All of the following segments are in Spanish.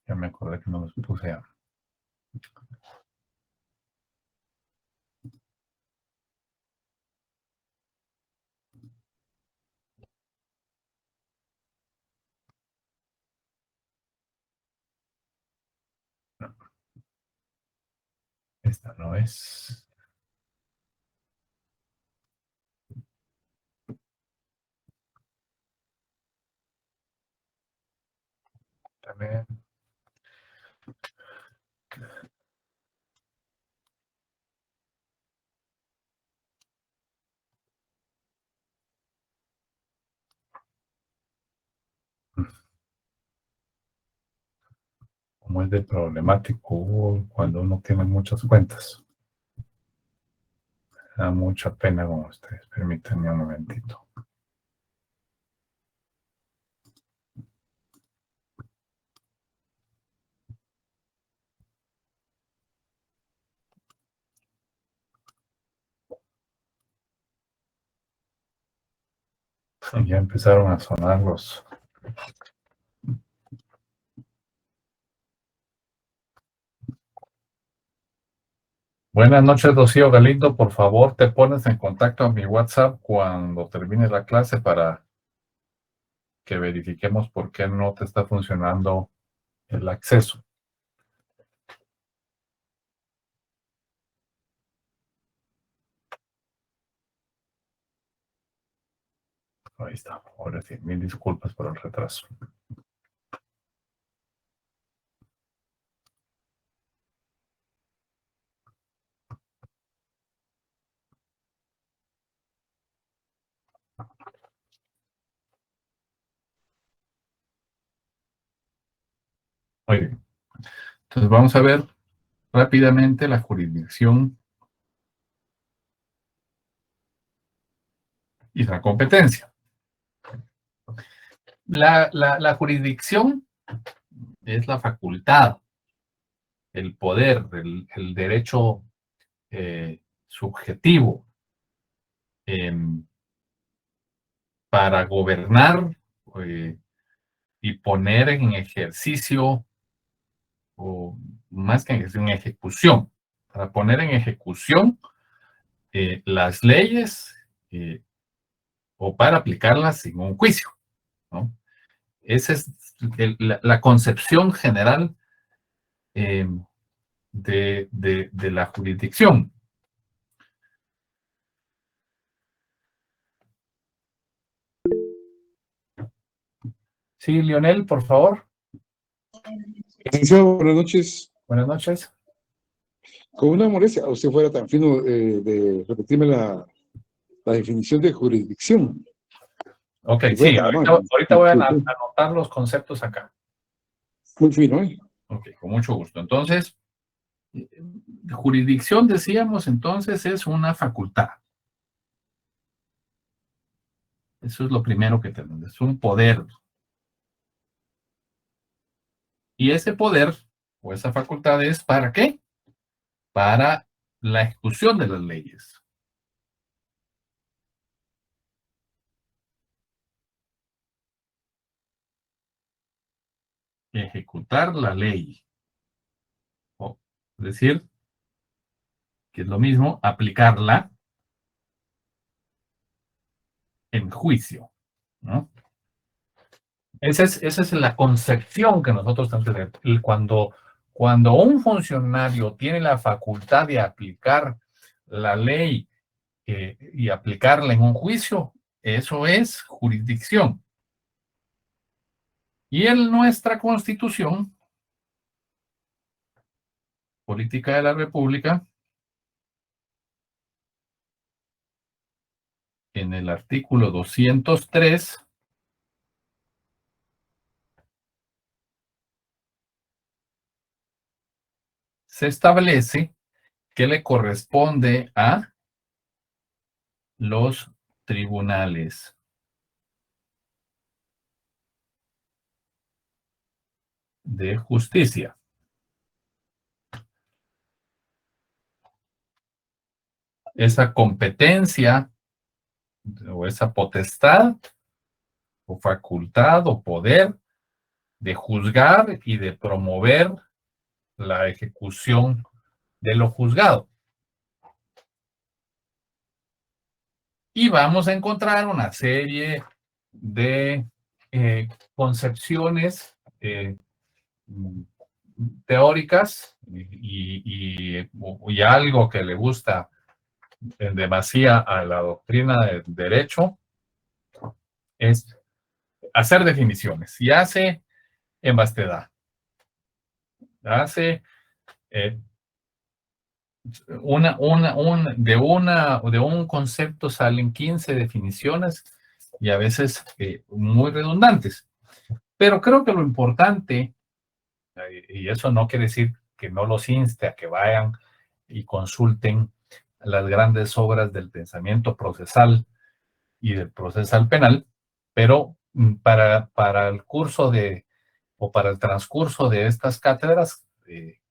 Ya me acordé que no los puse a... No, esta no es. También. Como es de problemático cuando uno tiene muchas cuentas. Me da mucha pena con ustedes. Permítanme un momentito. Ya empezaron a sonar los... Buenas noches, Rocío Galindo. Por favor, te pones en contacto a mi WhatsApp cuando termine la clase para que verifiquemos por qué no te está funcionando el acceso. Ahí está. Ahora sí, mil disculpas por el retraso. Muy bien. Entonces vamos a ver rápidamente la jurisdicción y la competencia. La jurisdicción es la facultad, el poder, el derecho subjetivo para gobernar y poner en ejercicio, o más que en ejecución, para poner en ejecución las leyes o para aplicarlas en un juicio, ¿no? Esa es la concepción general de la jurisdicción. Sí, Lionel, por favor. Licenciado, buenas noches. Buenas noches. Con una molestia, usted fuera tan fino de repetirme la definición de jurisdicción. Ok, Si sí, fuera tan amable. ahorita voy a anotar los conceptos acá. Muy fino, ¿eh? Ok, con mucho gusto. Entonces, jurisdicción, decíamos, entonces es una facultad. Eso es lo primero que tenemos, es un poder. Y ese poder o esa facultad es ¿para qué? Para la ejecución de las leyes. Ejecutar la ley. O, es decir, que es lo mismo, aplicarla en juicio, ¿no? Esa es la concepción que nosotros tenemos que tener. Cuando un funcionario tiene la facultad de aplicar la ley y aplicarla en un juicio, eso es jurisdicción. Y en nuestra Constitución Política de la República, en el artículo 203, se establece que le corresponde a los tribunales de justicia. Esa competencia o esa potestad o facultad o poder de juzgar y de promover la ejecución de lo juzgado. Y vamos a encontrar una serie de concepciones teóricas y algo que le gusta en demasía a la doctrina del derecho es hacer definiciones. Y hace en vastedad. Hace de un concepto salen 15 definiciones y a veces muy redundantes. Pero creo que lo importante, y eso no quiere decir que no los inste a que vayan y consulten las grandes obras del pensamiento procesal y del procesal penal, pero para el curso o para el transcurso de estas cátedras,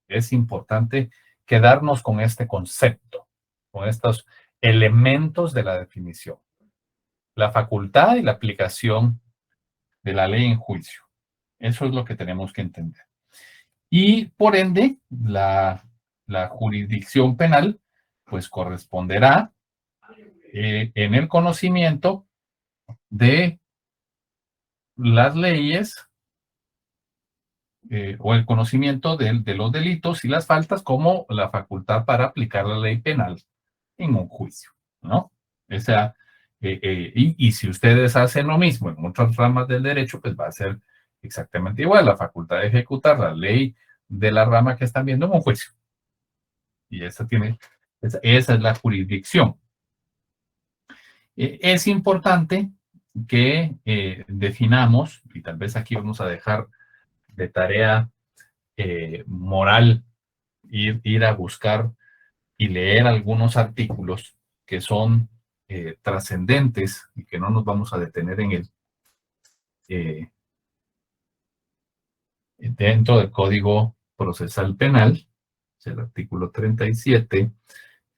es importante quedarnos con este concepto, con estos elementos de la definición. La facultad y la aplicación de la ley en juicio. Eso es lo que tenemos que entender. Y por ende, la jurisdicción penal, pues corresponderá en el conocimiento de las leyes o el conocimiento de los delitos y las faltas como la facultad para aplicar la ley penal en un juicio, ¿no? O sea, y si ustedes hacen lo mismo en muchas ramas del derecho, pues va a ser exactamente igual, la facultad de ejecutar la ley de la rama que están viendo en un juicio. Y esa es la jurisdicción. Es importante que definamos, y tal vez aquí vamos a dejar de tarea moral, ir a buscar y leer algunos artículos que son trascendentes y que no nos vamos a detener en el dentro del Código Procesal Penal, el artículo 37,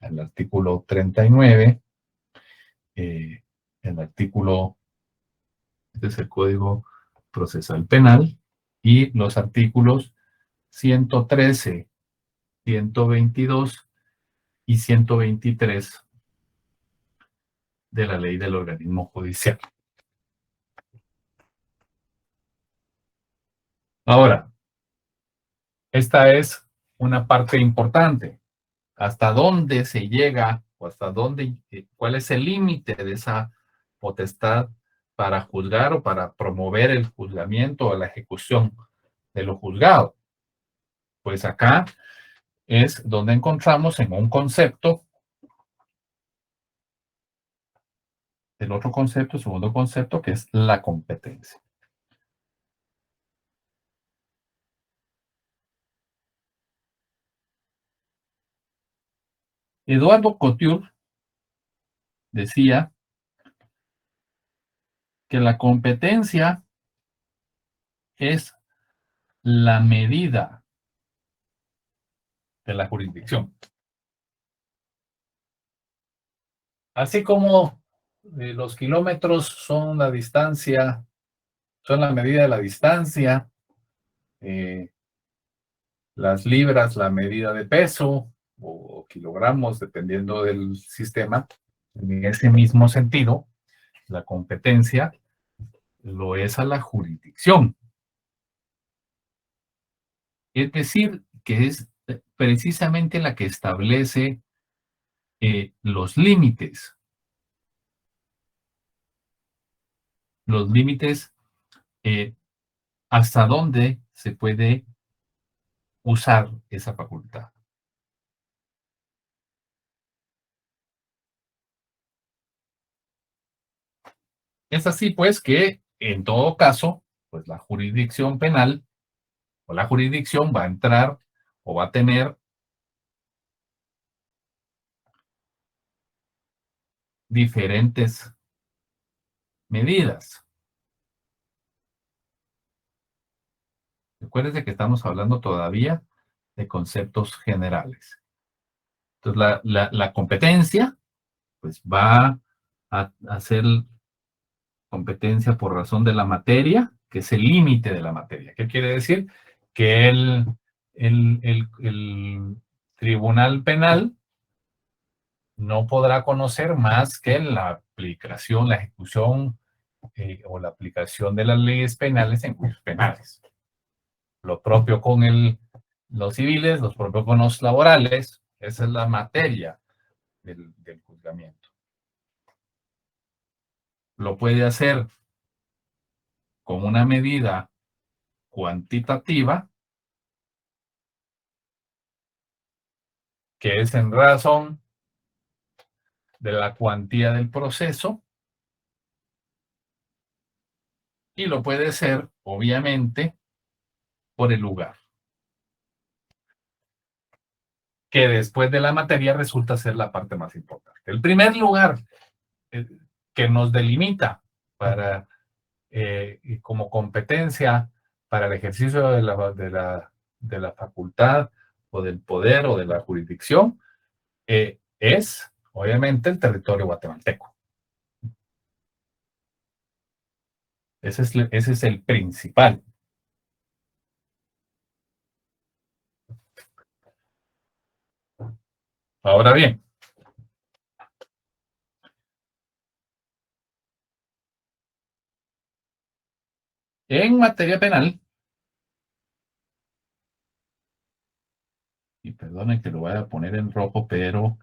el artículo 39, el artículo, este es el Código Procesal Penal, y los artículos 113, 122 y 123 de la ley del organismo judicial. Ahora, esta es una parte importante. ¿Hasta dónde se llega o hasta dónde, cuál es el límite de esa potestad para juzgar o para promover el juzgamiento o la ejecución de lo juzgado? Pues acá es donde encontramos en un concepto, el otro concepto, el segundo concepto, que es la competencia. Eduardo Couture decía que la competencia es la medida de la jurisdicción. Así como los kilómetros son la distancia, son la medida de la distancia, las libras la medida de peso o kilogramos, dependiendo del sistema. En ese mismo sentido, la competencia lo es a la jurisdicción. Es decir, que es precisamente la que establece los límites. Los límites hasta dónde se puede usar esa facultad. Es así, pues, que en todo caso, pues la jurisdicción penal o la jurisdicción va a entrar o va a tener diferentes medidas. Recuérdense que estamos hablando todavía de conceptos generales. Entonces, la competencia, pues va a ser competencia por razón de la materia, que es el límite de la materia. ¿Qué quiere decir? Que el tribunal penal no podrá conocer más que la aplicación, la ejecución o la aplicación de las leyes penales en juicios penales. Lo propio con los civiles, los propios con los laborales, esa es la materia del juzgamiento. Lo puede hacer con una medida cuantitativa, que es en razón de la cuantía del proceso, y lo puede ser, obviamente, por el lugar, que después de la materia resulta ser la parte más importante. El primer lugar que nos delimita para, como competencia para el ejercicio de la facultad o del poder o de la jurisdicción, es, obviamente, el territorio guatemalteco. Ese es el principal. Ahora bien, en materia penal, y perdonen que lo voy a poner en rojo, pero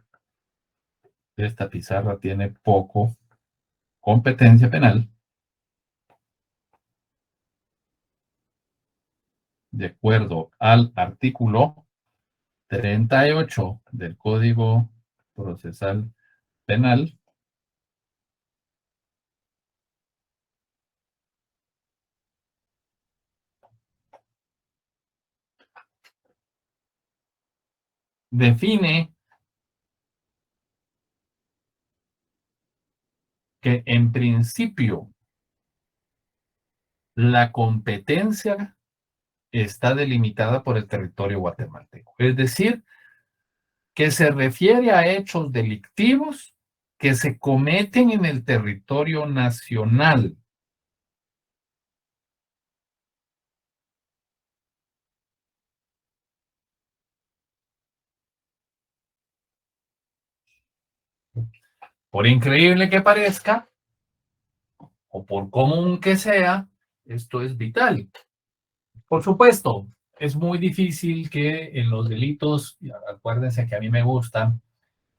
esta pizarra tiene poco competencia penal, de acuerdo al artículo 38 del Código Procesal Penal, define que en principio la competencia está delimitada por el territorio guatemalteco. Es decir, que se refiere a hechos delictivos que se cometen en el territorio nacional. Por increíble que parezca, o por común que sea, esto es vital. Por supuesto, es muy difícil que en los delitos, acuérdense que a mí me gusta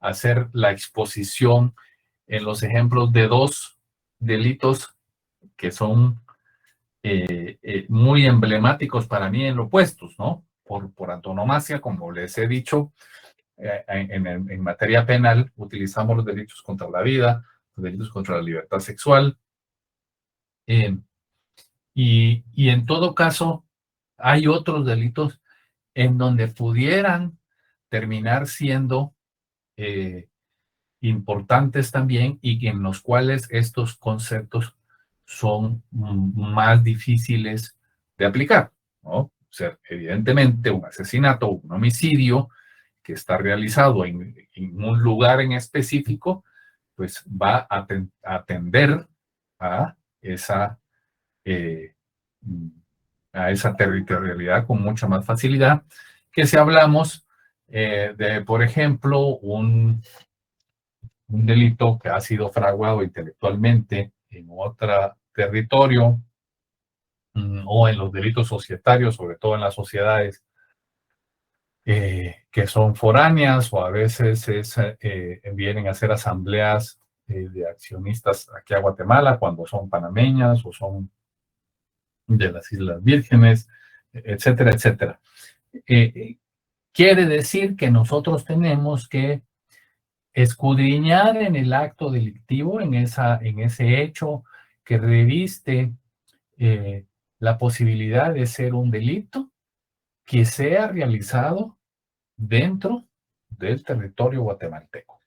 hacer la exposición en los ejemplos de dos delitos que son muy emblemáticos para mí en lo opuestos, ¿no? Por antonomasia, como les he dicho, en materia penal utilizamos los delitos contra la vida, los delitos contra la libertad sexual, y en todo caso hay otros delitos en donde pudieran terminar siendo importantes también y en los cuales estos conceptos son más difíciles de aplicar, ¿no? O sea, evidentemente un asesinato, un homicidio que está realizado en un lugar en específico, pues va a atender esa, eh, a esa territorialidad con mucha más facilidad que si hablamos de, por ejemplo, un delito que ha sido fraguado intelectualmente en otro territorio, o en los delitos societarios, sobre todo en las sociedades que son foráneas o a veces vienen a hacer asambleas de accionistas aquí a Guatemala cuando son panameñas o son de las Islas Vírgenes, etcétera, etcétera. Quiere decir que nosotros tenemos que escudriñar en el acto delictivo, en ese hecho que reviste la posibilidad de ser un delito que sea realizado dentro del territorio guatemalteco.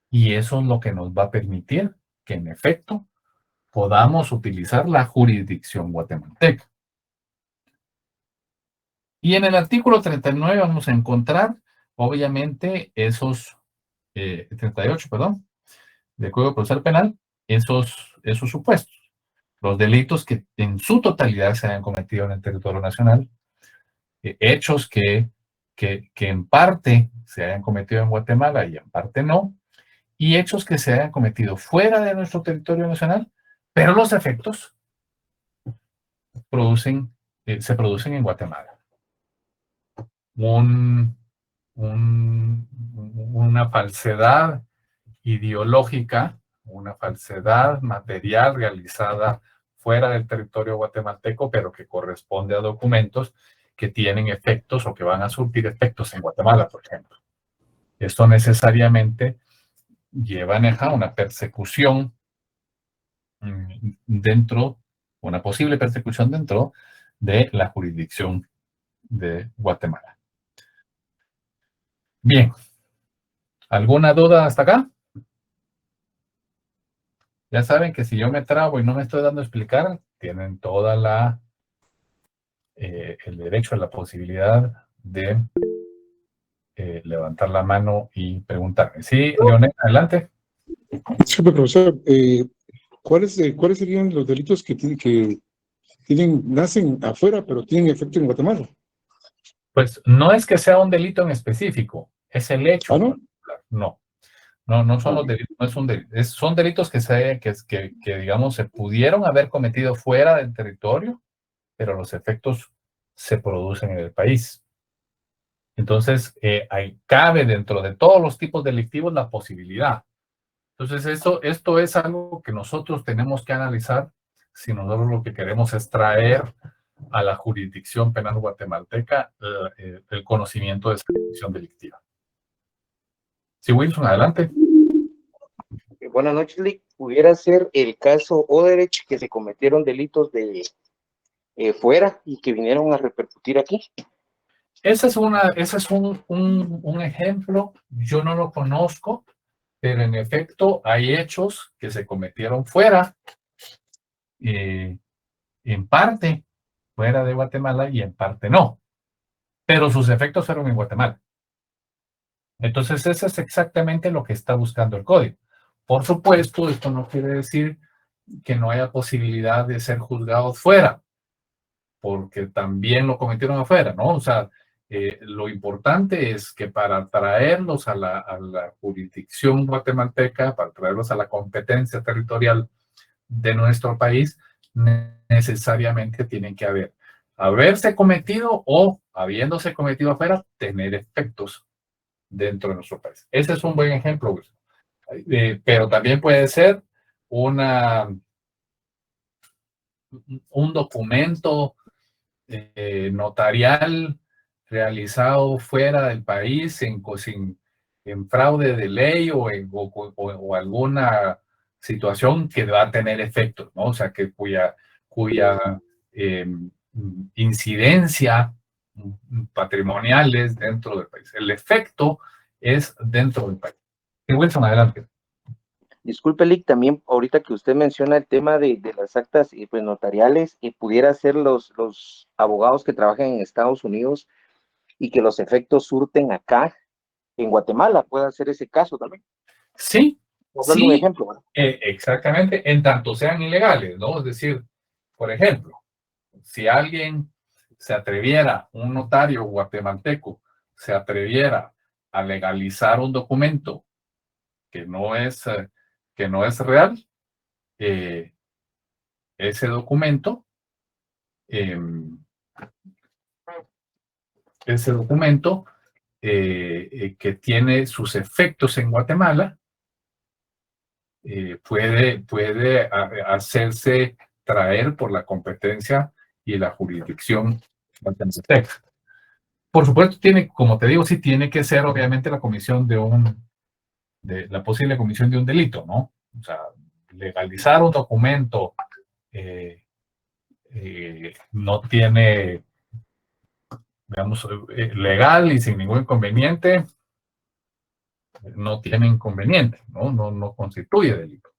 Y eso es lo que nos va a permitir que en efecto podamos utilizar la jurisdicción guatemalteca. Y en el artículo 39 vamos a encontrar, obviamente, 38, perdón, del Código Procesal Penal, esos supuestos. los delitos que en su totalidad se hayan cometido en el territorio nacional, hechos que en parte se hayan cometido en Guatemala y en parte no, y hechos que se hayan cometido fuera de nuestro territorio nacional, pero los efectos se producen en Guatemala. Una falsedad ideológica, una falsedad material realizada fuera del territorio guatemalteco, pero que corresponde a documentos que tienen efectos o que van a surtir efectos en Guatemala, por ejemplo. Esto necesariamente lleva a una persecución una posible persecución dentro de la jurisdicción de Guatemala. Bien, ¿alguna duda hasta acá? Ya saben que si yo me trabo y no me estoy dando a explicar, tienen toda el derecho a la posibilidad de levantar la mano y preguntarme. Sí, Leonel, adelante. Sí, profesor, ¿cuáles serían los delitos que nacen afuera, pero tienen efecto en Guatemala? Pues no es que sea un delito en específico, es el hecho. ¿Ah, no? No son los delitos, no es un delito. Son delitos que, digamos, se pudieron haber cometido fuera del territorio, pero los efectos se producen en el país. Entonces, cabe dentro de todos los tipos delictivos la posibilidad. Entonces, esto es algo que nosotros tenemos que analizar si nosotros lo que queremos es traer a la jurisdicción penal guatemalteca el conocimiento de esa condición delictiva. Sí, Wilson, adelante. Buenas noches, Lick. ¿Pudiera ser el caso Odebrecht que se cometieron delitos de fuera y que vinieron a repercutir aquí? Ese es un ejemplo, yo no lo conozco, pero en efecto hay hechos que se cometieron fuera, en parte fuera de Guatemala y en parte no, pero sus efectos fueron en Guatemala. Entonces, eso es exactamente lo que está buscando el código. Por supuesto, esto no quiere decir que no haya posibilidad de ser juzgados fuera, porque también lo cometieron afuera, ¿no? O sea, lo importante es que para traerlos a la jurisdicción guatemalteca, para traerlos a la competencia territorial de nuestro país, necesariamente tienen que haberse cometido o habiéndose cometido afuera, tener efectos dentro de nuestro país. Ese es un buen ejemplo, pero también puede ser un documento notarial realizado fuera del país en fraude de ley o alguna situación que va a tener efectos, ¿no? O sea, cuya eh, incidencia patrimonial es dentro del país. El efecto es dentro del país. Wilson, adelante. Disculpe, Lick, también ahorita que usted menciona el tema de las actas pues, notariales, pudiera ser los abogados que trabajan en Estados Unidos y que los efectos surten acá en Guatemala, puede ser ese caso también. Sí, sí, un ejemplo, ¿verdad? Exactamente, en tanto sean ilegales, ¿no? Es decir, por ejemplo, si alguien se atreviera, un notario guatemalteco, se atreviera a legalizar un documento que no es real, ese documento que tiene sus efectos en Guatemala, puede hacerse traer por la competencia y la jurisdicción guatemalteca. Por supuesto, como te digo, sí tiene que ser obviamente la comisión la posible comisión de un delito, ¿no? O sea, legalizar un documento no tiene, digamos, legal y sin ningún inconveniente, no tiene inconveniente, ¿no? No constituye delito.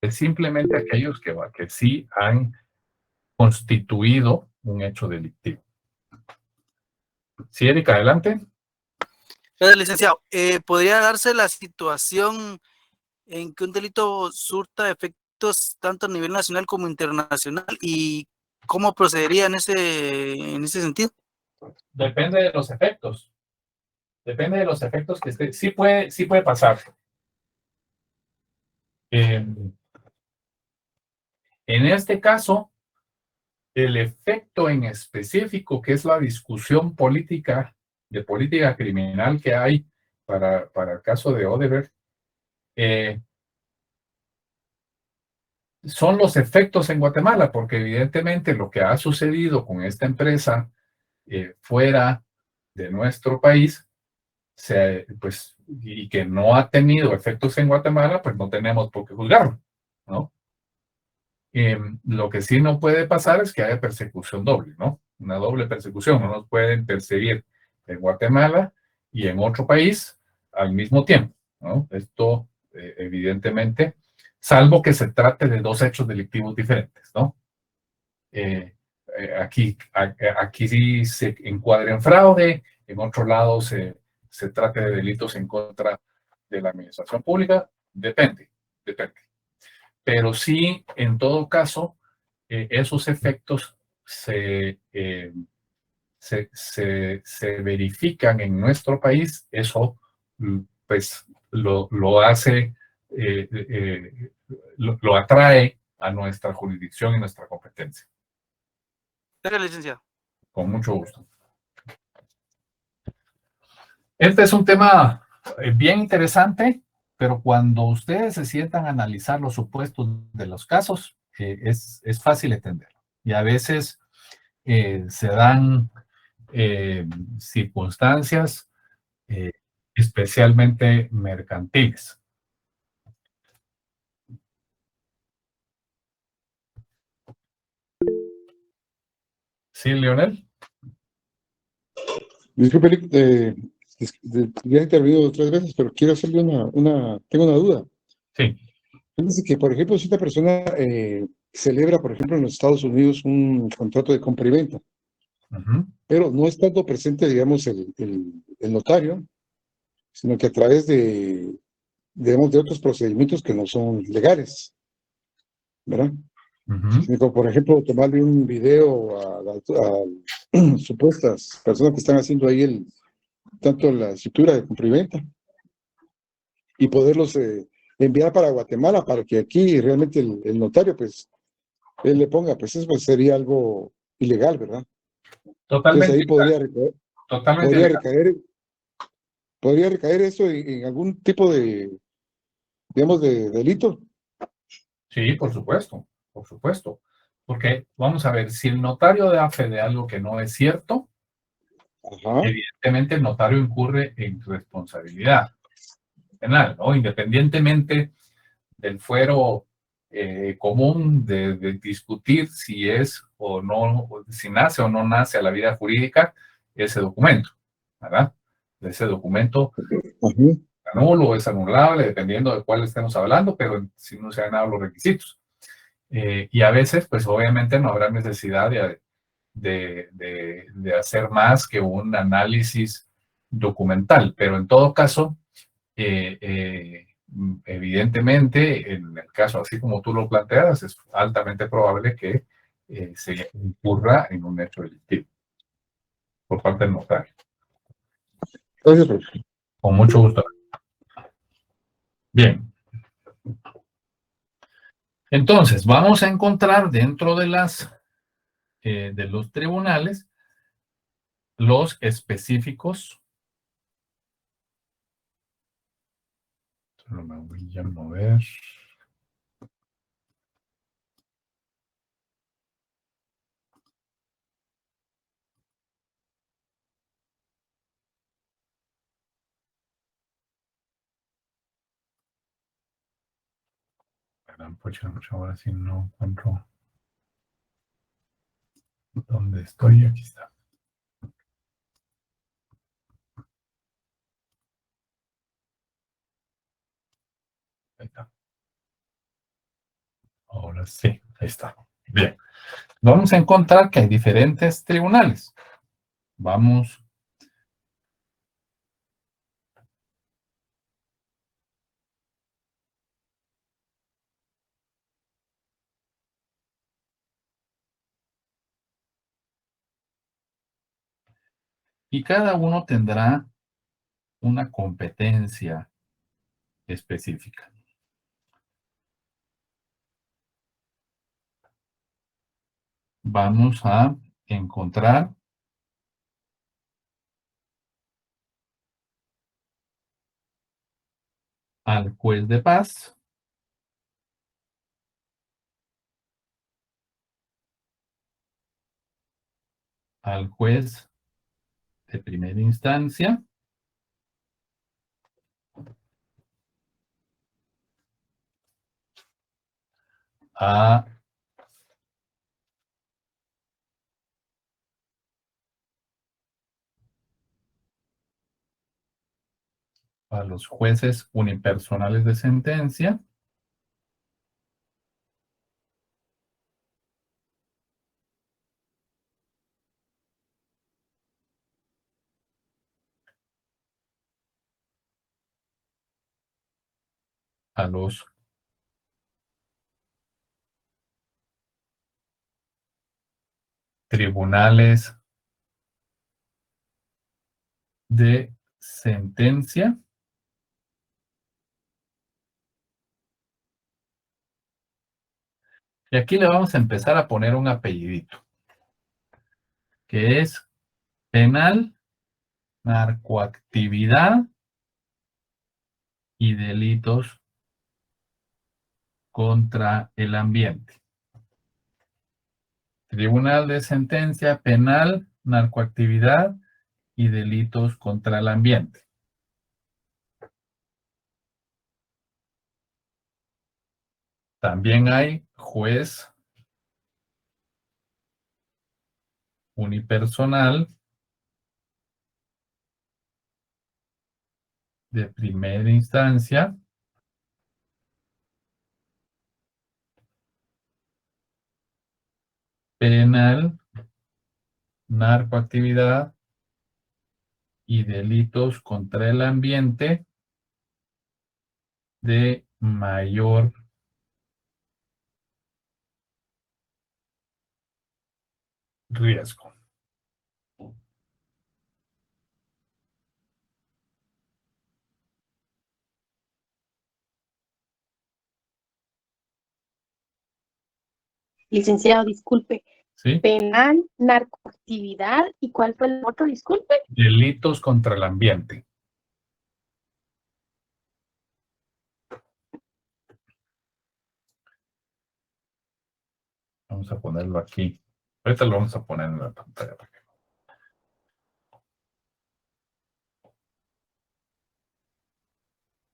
Es simplemente aquellos que sí han constituido un hecho delictivo. Sí, Erika, adelante. Licenciado, ¿podría darse la situación en que un delito surta efectos efectos tanto a nivel nacional como internacional, y cómo procedería en ese sentido. Depende de los efectos. Depende de los efectos que esté. Sí puede pasar. En este caso, el efecto en específico, que es la discusión política, de política criminal que hay para el caso de Odebrecht, son los efectos en Guatemala, porque evidentemente lo que ha sucedido con esta empresa fuera de nuestro país, pues, y que no ha tenido efectos en Guatemala, pues no tenemos por qué juzgarlo, ¿no? Lo que sí no puede pasar es que haya persecución doble, ¿no? Una doble persecución. No nos pueden perseguir en Guatemala y en otro país al mismo tiempo, ¿no? Esto, evidentemente, salvo que se trate de dos hechos delictivos diferentes, ¿no? Aquí sí se encuadra en fraude, en otro lado se trata de delitos en contra de la administración pública, depende. Pero sí, en todo caso, esos efectos se verifican en nuestro país. Eso, pues, lo hace, lo atrae a nuestra jurisdicción y nuestra competencia. Gracias, licenciado. Con mucho gusto. Este es un tema bien interesante, pero cuando ustedes se sientan a analizar los supuestos de los casos, es fácil entenderlo. Y a veces se dan circunstancias especialmente mercantiles. ¿Sí, Leonel? Disculpe, Eric, ya he intervenido 3 veces, pero quiero hacerle tengo una duda. Sí. Dice que, por ejemplo, si esta persona celebra, por ejemplo, en los Estados Unidos un contrato de compra y venta, pero no estando presente, digamos, el notario, sino que a través digamos, de otros procedimientos que no son legales, ¿verdad? Sino, por ejemplo, tomarle un video a supuestas personas que están haciendo ahí tanto la escritura de compra y venta, y poderlos enviar para Guatemala para que aquí realmente el notario, pues, él le ponga, pues eso pues, sería algo ilegal, ¿verdad? Totalmente. Entonces ahí podría recaer eso en algún tipo de, digamos, de delito. Sí, por supuesto, por supuesto. Porque, vamos a ver, si el notario da fe de algo que no es cierto, evidentemente el notario incurre en responsabilidad penal, ¿no? Independientemente del fuero común de discutir si es o no, si nace o no nace a la vida jurídica ese documento, ¿verdad? Ese documento nulo o es anulable, dependiendo de cuál estemos hablando, pero si no se han dado los requisitos. Y a veces, pues obviamente no habrá necesidad de hacer más que un análisis documental, pero en todo caso, evidentemente, en el caso así como tú lo planteas, es altamente probable que se incurra en un hecho delictivo por parte del notario. Gracias, profe. Con mucho gusto. Bien. Entonces, vamos a encontrar dentro de los tribunales los específicos. Solo me voy a mover. Ahora sí no encuentro dónde estoy. Aquí está. Ahí está. Ahora sí, ahí está. Bien. Vamos a encontrar que hay diferentes tribunales. Vamos. Y cada uno tendrá una competencia específica. Vamos a encontrar al juez de paz, al juez de primera instancia, a los jueces unipersonales de sentencia, a los tribunales de sentencia, y aquí le vamos a empezar a poner un apellidito, que es penal, narcoactividad y delitos contra el ambiente. Tribunal de sentencia penal, narcoactividad y delitos contra el ambiente. También hay juez unipersonal de primera instancia, penal, narcoactividad y delitos contra el ambiente de mayor riesgo. Licenciado, disculpe. ¿Sí? Penal, narcoactividad, ¿y cuál fue el otro? Disculpe. Delitos contra el ambiente. Vamos a ponerlo aquí. Ahorita lo vamos a poner en la pantalla.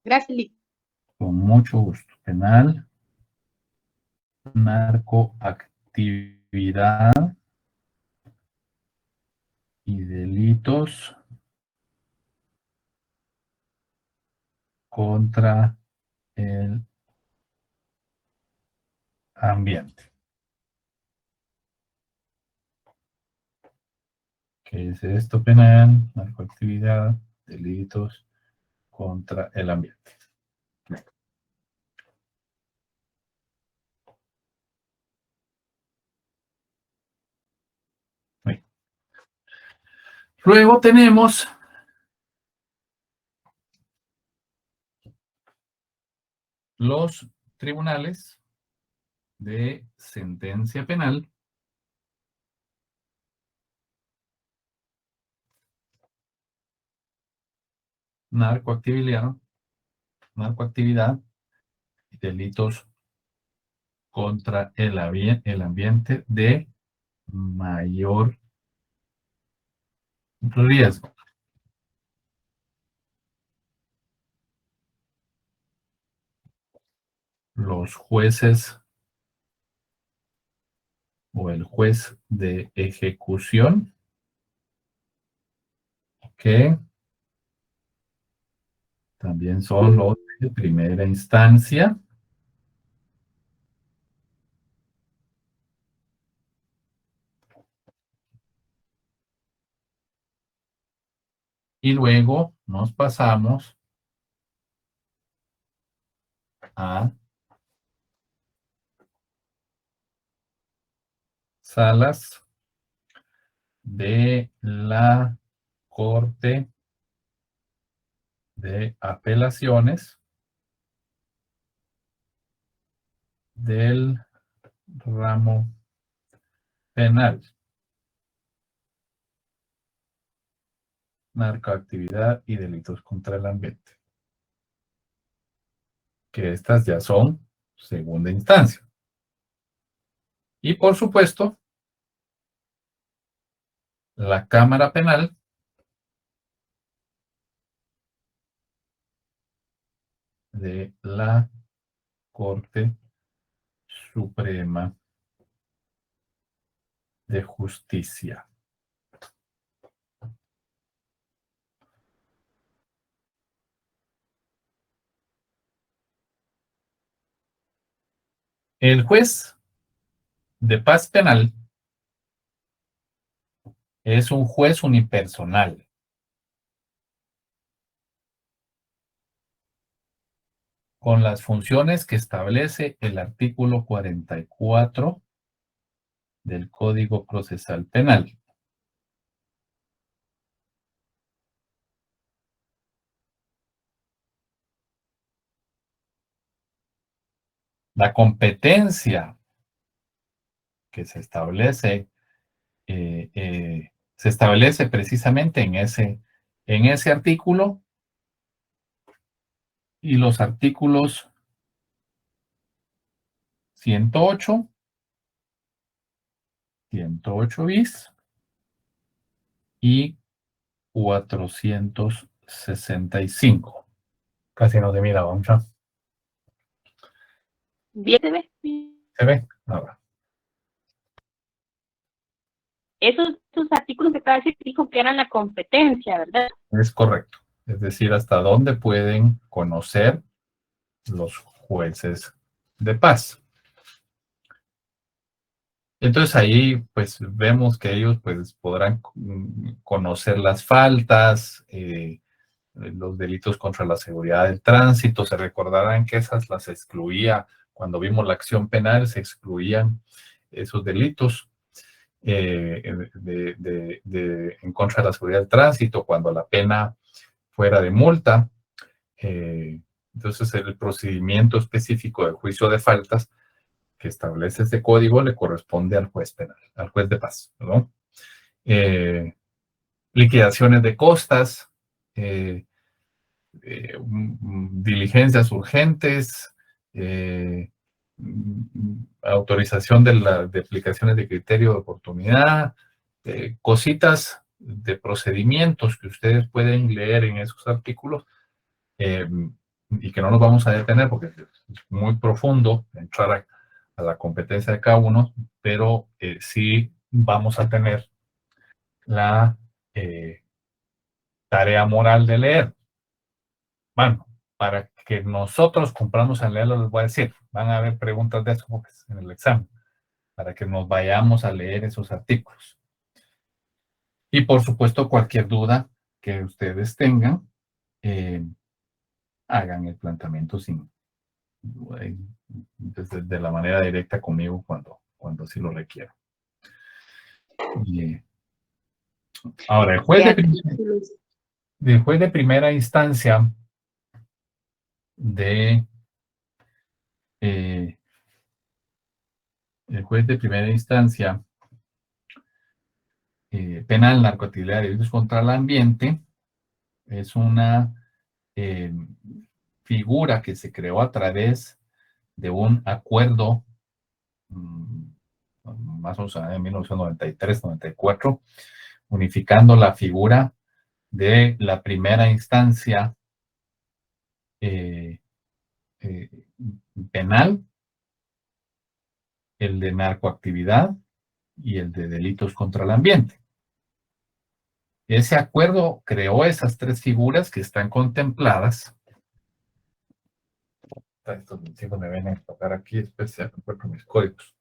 Gracias, Lic. Con mucho gusto. Penal, narcoactividad y delitos contra el ambiente. ¿Qué es esto? Penal, narcoactividad, delitos contra el ambiente. Bien. Luego tenemos los tribunales de sentencia penal, narcoactividad y delitos contra el ambiente de mayor riesgo. Los jueces o el juez de ejecución, que también son los de primera instancia, y luego nos pasamos a salas de la Corte de Apelaciones del ramo penal, narcoactividad y delitos contra el ambiente. Que estas ya son segunda instancia. Y por supuesto, la Cámara Penal de la Corte Suprema de Justicia. El juez de paz penal es un juez unipersonal. Con las funciones que establece el artículo 44 del Código Procesal Penal. La competencia que se establece precisamente en ese artículo y los artículos 108, 108 bis y 465. Casi no te mira, vamos. Bien, se ve. ¿Se ve? Ahora. Esos artículos que acaba de decir dijo que eran la competencia, ¿verdad? Es correcto. Es decir, hasta dónde pueden conocer los jueces de paz. Entonces ahí pues vemos que ellos pues podrán conocer las faltas, los delitos contra la seguridad del tránsito. Se recordarán que esas las excluía, cuando vimos la acción penal, se excluían esos delitos en contra de la seguridad del tránsito, cuando la pena fuera de multa. Entonces el procedimiento específico del juicio de faltas que establece este código le corresponde al juez penal, al juez de paz, ¿no? Liquidaciones de costas, diligencias urgentes, autorización de aplicaciones de criterio de oportunidad, cositas de procedimientos que ustedes pueden leer en esos artículos y que no nos vamos a detener porque es muy profundo entrar a la competencia de cada uno, pero sí vamos a tener la tarea moral de leer. Bueno, para que nosotros cumplamos a leerlo, les voy a decir, van a haber preguntas de eso pues, en el examen, para que nos vayamos a leer esos artículos. Y por supuesto, cualquier duda que ustedes tengan, hagan el planteamiento de la manera directa conmigo cuando sí lo requiera. Ahora, el juez de primera instancia penal, narcoactividad y delitos contra el ambiente es una figura que se creó a través de un acuerdo más o menos en 1993-94, unificando la figura de la primera instancia penal, el de narcoactividad y el de delitos contra el ambiente. Ese acuerdo creó esas tres figuras que están contempladas. Estos chicos me ven a tocar aquí, especial con mis códigos.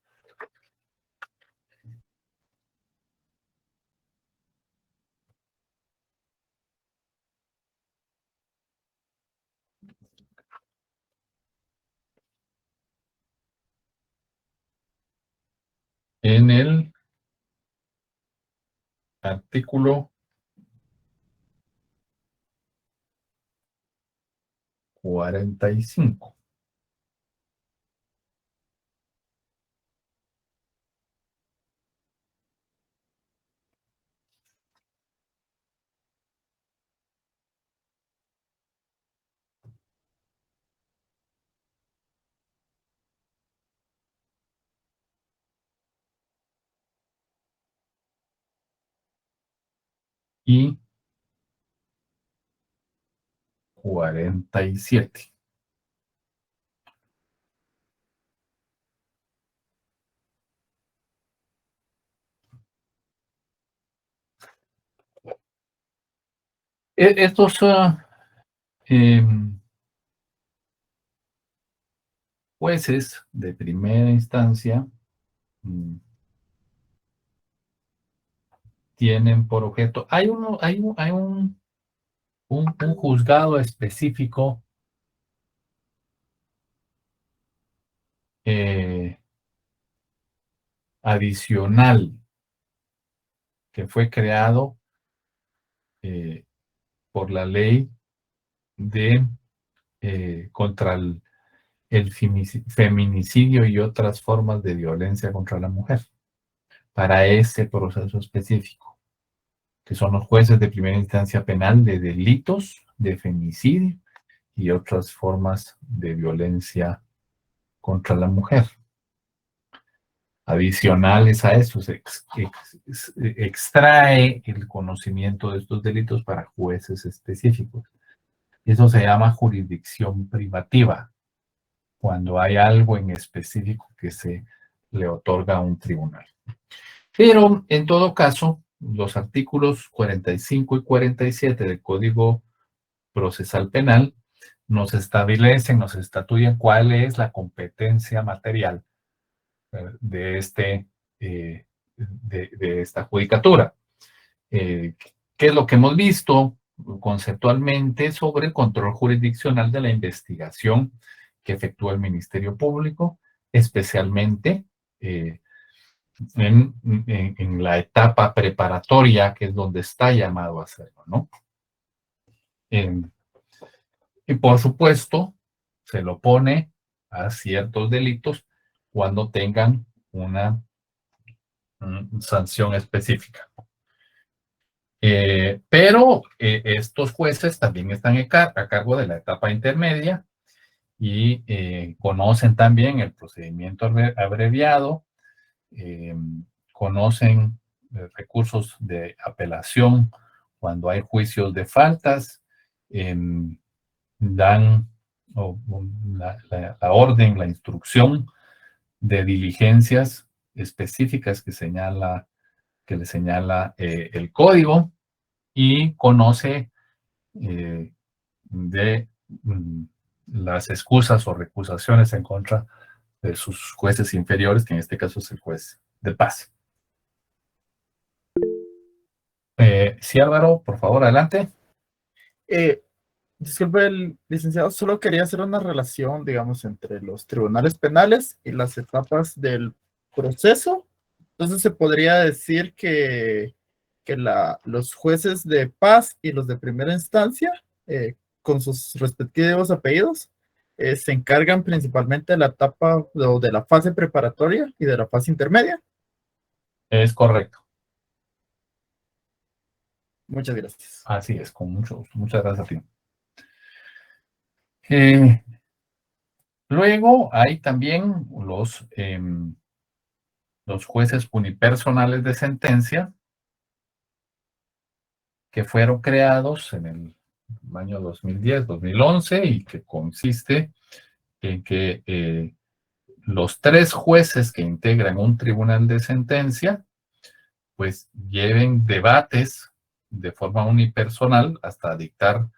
En el artículo 45. Y 47. Estos jueces de primera instancia tienen por objeto, hay un juzgado específico adicional que fue creado por la ley de contra el feminicidio y otras formas de violencia contra la mujer, para ese proceso específico, que son los jueces de primera instancia penal de delitos de femicidio y otras formas de violencia contra la mujer. Adicionales a eso, se extrae el conocimiento de estos delitos para jueces específicos. Y eso se llama jurisdicción privativa, cuando hay algo en específico que se le otorga a un tribunal. Pero, en todo caso, los artículos 45 y 47 del Código Procesal Penal nos establecen, nos estatuyen cuál es la competencia material de esta judicatura. ¿Qué es lo que hemos visto conceptualmente sobre el control jurisdiccional de la investigación que efectúa el Ministerio Público, especialmente en la etapa preparatoria, que es donde está llamado a hacerlo, ¿no? Y por supuesto, se lo pone a ciertos delitos cuando tengan una sanción específica. Pero estos jueces también están a cargo de la etapa intermedia y conocen también el procedimiento abreviado, conocen recursos de apelación cuando hay juicios de faltas, dan la orden, la instrucción de diligencias específicas que le señala el código, y conoce de las excusas o recusaciones en contra de sus jueces inferiores, que en este caso es el juez de paz. Sí, Álvaro, por favor, adelante. Disculpe, el licenciado, solo quería hacer una relación, digamos, entre los tribunales penales y las etapas del proceso. Entonces, se podría decir que los jueces de paz y los de primera instancia, con sus respectivos apellidos, se encargan principalmente de la etapa o de la fase preparatoria y de la fase intermedia. Es correcto. Muchas gracias. Así es, con mucho gusto. Muchas gracias a ti. Luego hay también los jueces unipersonales de sentencia, que fueron creados en el año 2010-2011 y que consiste en que los 3 jueces que integran un tribunal de sentencia pues lleven debates de forma unipersonal hasta dictar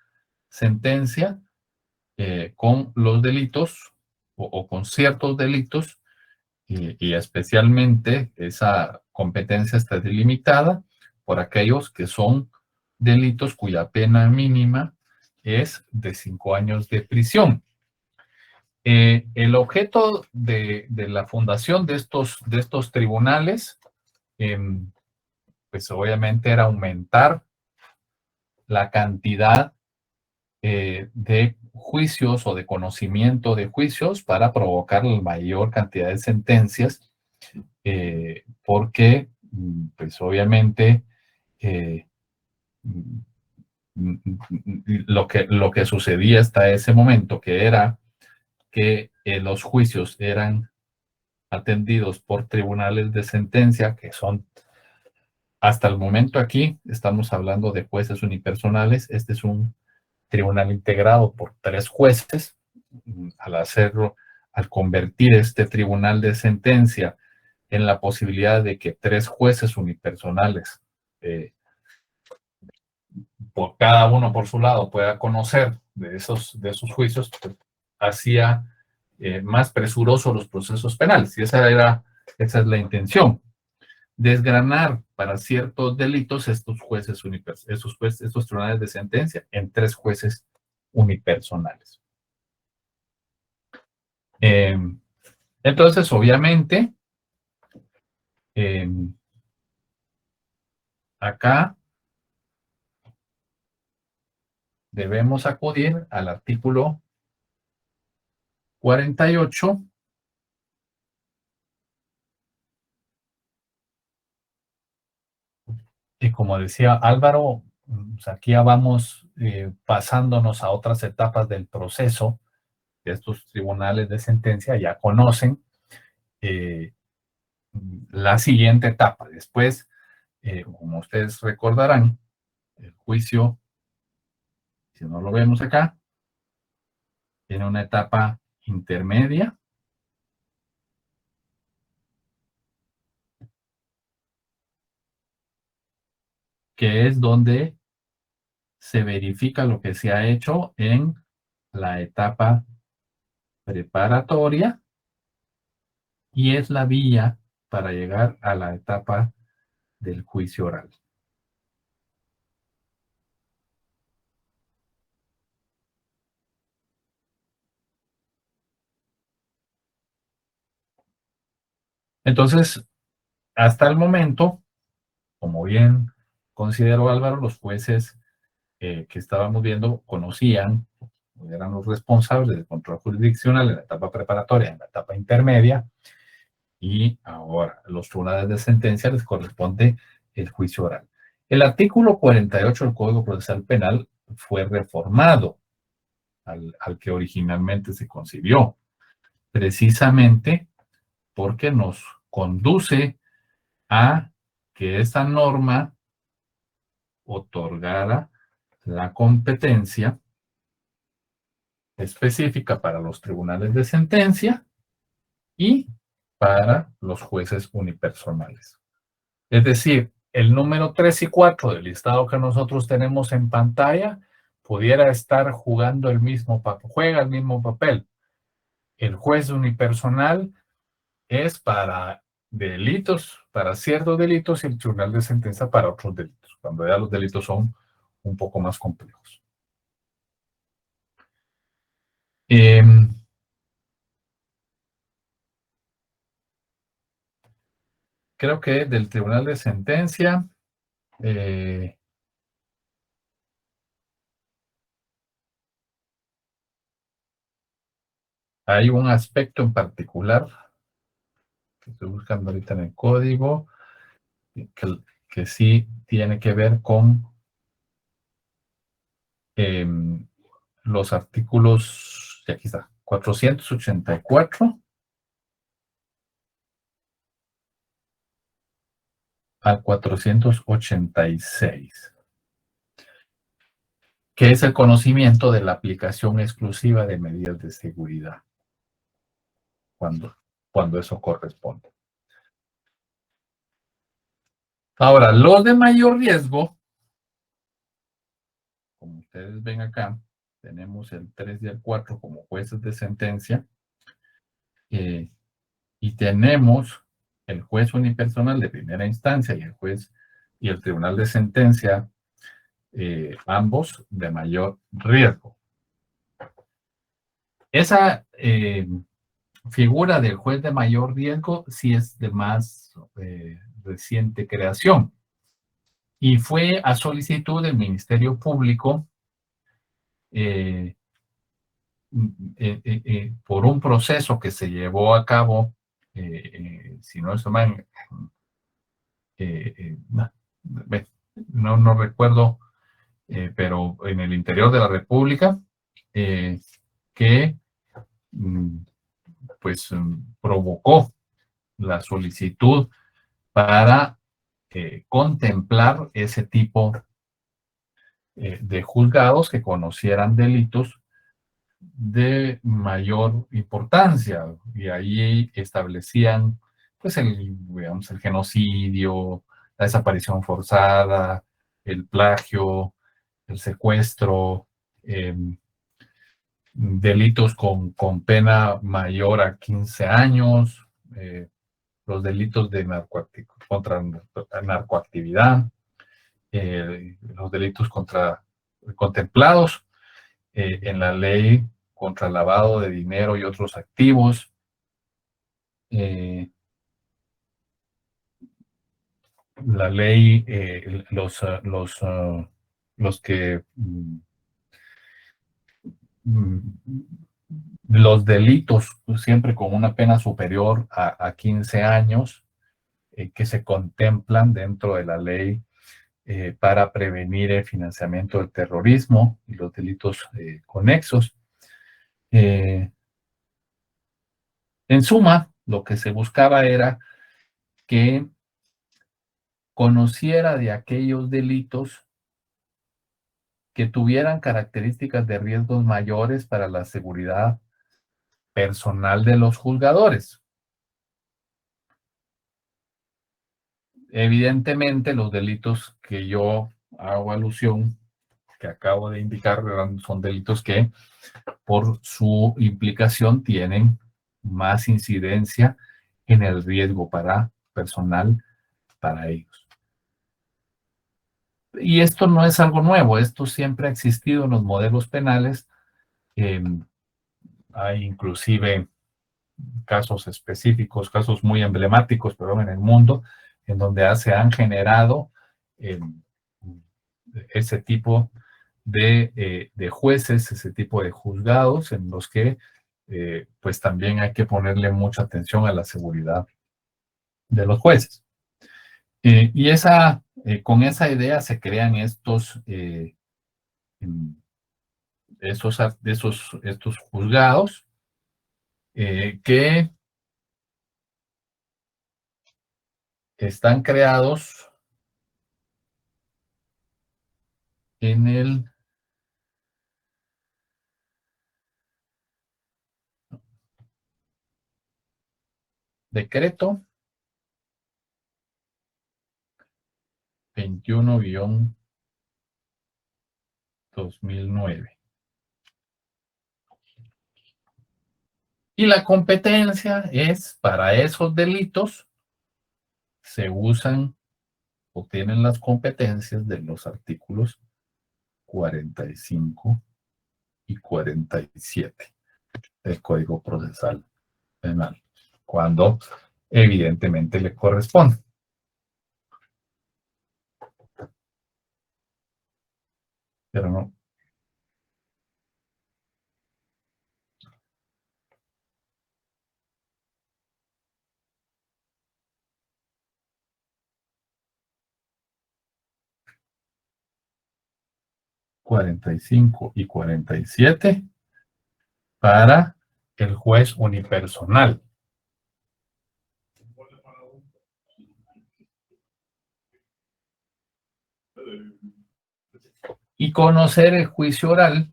sentencia con los delitos o con ciertos delitos, y especialmente esa competencia está delimitada por aquellos que son delitos cuya pena mínima es de 5 años de prisión. El objeto de la fundación de estos tribunales, pues obviamente era aumentar la cantidad de juicios o de conocimiento de juicios para provocar la mayor cantidad de sentencias, porque, pues obviamente, lo que sucedía hasta ese momento, que era que los juicios eran atendidos por tribunales de sentencia, que son, hasta el momento aquí, estamos hablando de jueces unipersonales. Este es un tribunal integrado por 3 jueces. Al convertir este tribunal de sentencia en la posibilidad de que 3 jueces unipersonales, por cada uno por su lado, pueda conocer de esos juicios, pues, hacía más presurosos los procesos penales. Y esa es la intención. Desgranar para ciertos delitos estos tribunales de sentencia en 3 jueces unipersonales. Entonces, obviamente, acá debemos acudir al artículo 48 y, como decía Álvaro, pues aquí ya vamos pasándonos a otras etapas del proceso. Estos tribunales de sentencia ya conocen la siguiente etapa. Después, como ustedes recordarán, el juicio, si no lo vemos acá, tiene una etapa intermedia, que es donde se verifica lo que se ha hecho en la etapa preparatoria, y es la vía para llegar a la etapa del juicio oral. Entonces, hasta el momento, como bien consideró Álvaro, los jueces que estábamos viendo conocían, eran los responsables del control jurisdiccional en la etapa preparatoria, en la etapa intermedia, y ahora a los tribunales de sentencia les corresponde el juicio oral. El artículo 48 del Código Procesal Penal fue reformado al que originalmente se concibió, precisamente porque nos conduce a que esta norma otorgara la competencia específica para los tribunales de sentencia y para los jueces unipersonales. Es decir, el número 3 y 4 del listado que nosotros tenemos en pantalla pudiera estar jugando juega el mismo papel. El juez unipersonal es para delitos, para ciertos delitos, y el tribunal de sentencia para otros delitos, cuando ya los delitos son un poco más complejos. Creo que del tribunal de sentencia hay un aspecto en particular que estoy buscando ahorita en el código, que sí tiene que ver con los artículos, y aquí está, 484 al 486, que es el conocimiento de la aplicación exclusiva de medidas de seguridad, cuando eso corresponde. Ahora, los de mayor riesgo, como ustedes ven acá, tenemos el 3 y el 4 como jueces de sentencia, y tenemos el juez unipersonal de primera instancia y el tribunal de sentencia, ambos de mayor riesgo. Esa figura del juez de mayor riesgo sí es de más reciente creación, y fue a solicitud del Ministerio Público por un proceso que se llevó a cabo, si no estoy mal, no recuerdo, pero en el interior de la República, que pues provocó la solicitud para contemplar ese tipo de juzgados que conocieran delitos de mayor importancia, y ahí establecían pues digamos, el genocidio, la desaparición forzada, el plagio, el secuestro, delitos con pena mayor a 15 años, los delitos de contra narcoactividad, los delitos contemplados en la ley contra el lavado de dinero y otros activos, la ley, los que los delitos siempre con una pena superior a 15 años que se contemplan dentro de la ley para prevenir el financiamiento del terrorismo y los delitos conexos. En suma, lo que se buscaba era que conociera de aquellos delitos que tuvieran características de riesgos mayores para la seguridad personal de los juzgadores. Evidentemente, los delitos que yo hago alusión, que acabo de indicar, son delitos que por su implicación tienen más incidencia en el riesgo personal para ellos. Y esto no es algo nuevo, esto siempre ha existido en los modelos penales. Hay inclusive casos específicos, casos muy emblemáticos, pero en el mundo, en donde se han generado ese tipo de jueces, ese tipo de juzgados en los que pues también hay que ponerle mucha atención a la seguridad de los jueces. Y con esa idea se crean estos juzgados que están creados en el decreto 21-2009. Y la competencia es para esos delitos, se usan o tienen las competencias de los artículos 45 y 47 del Código Procesal Penal, cuando evidentemente le corresponde. Pero no. ...45 y 47... para el juez unipersonal. Y conocer el juicio oral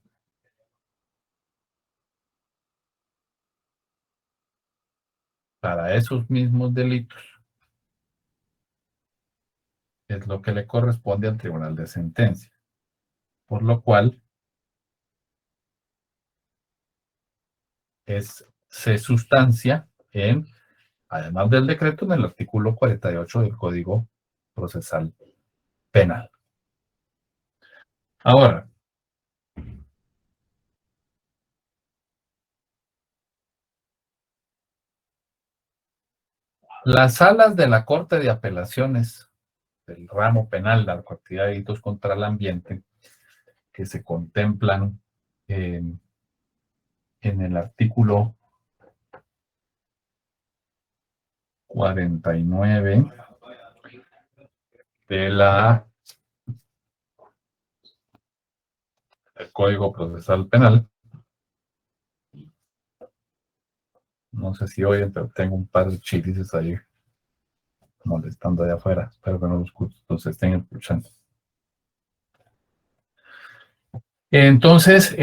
para esos mismos delitos es lo que le corresponde al tribunal de sentencia, por lo cual se sustancia además del decreto, en el artículo 48 del Código Procesal Penal. Ahora, las salas de la Corte de Apelaciones del ramo penal, narcoactividad y delitos contra el ambiente, que se contemplan en el artículo 49 del Código Procesal Penal. No sé si oyen, pero tengo un par de chilices ahí molestando allá afuera. Espero que no los estén escuchando. Entonces,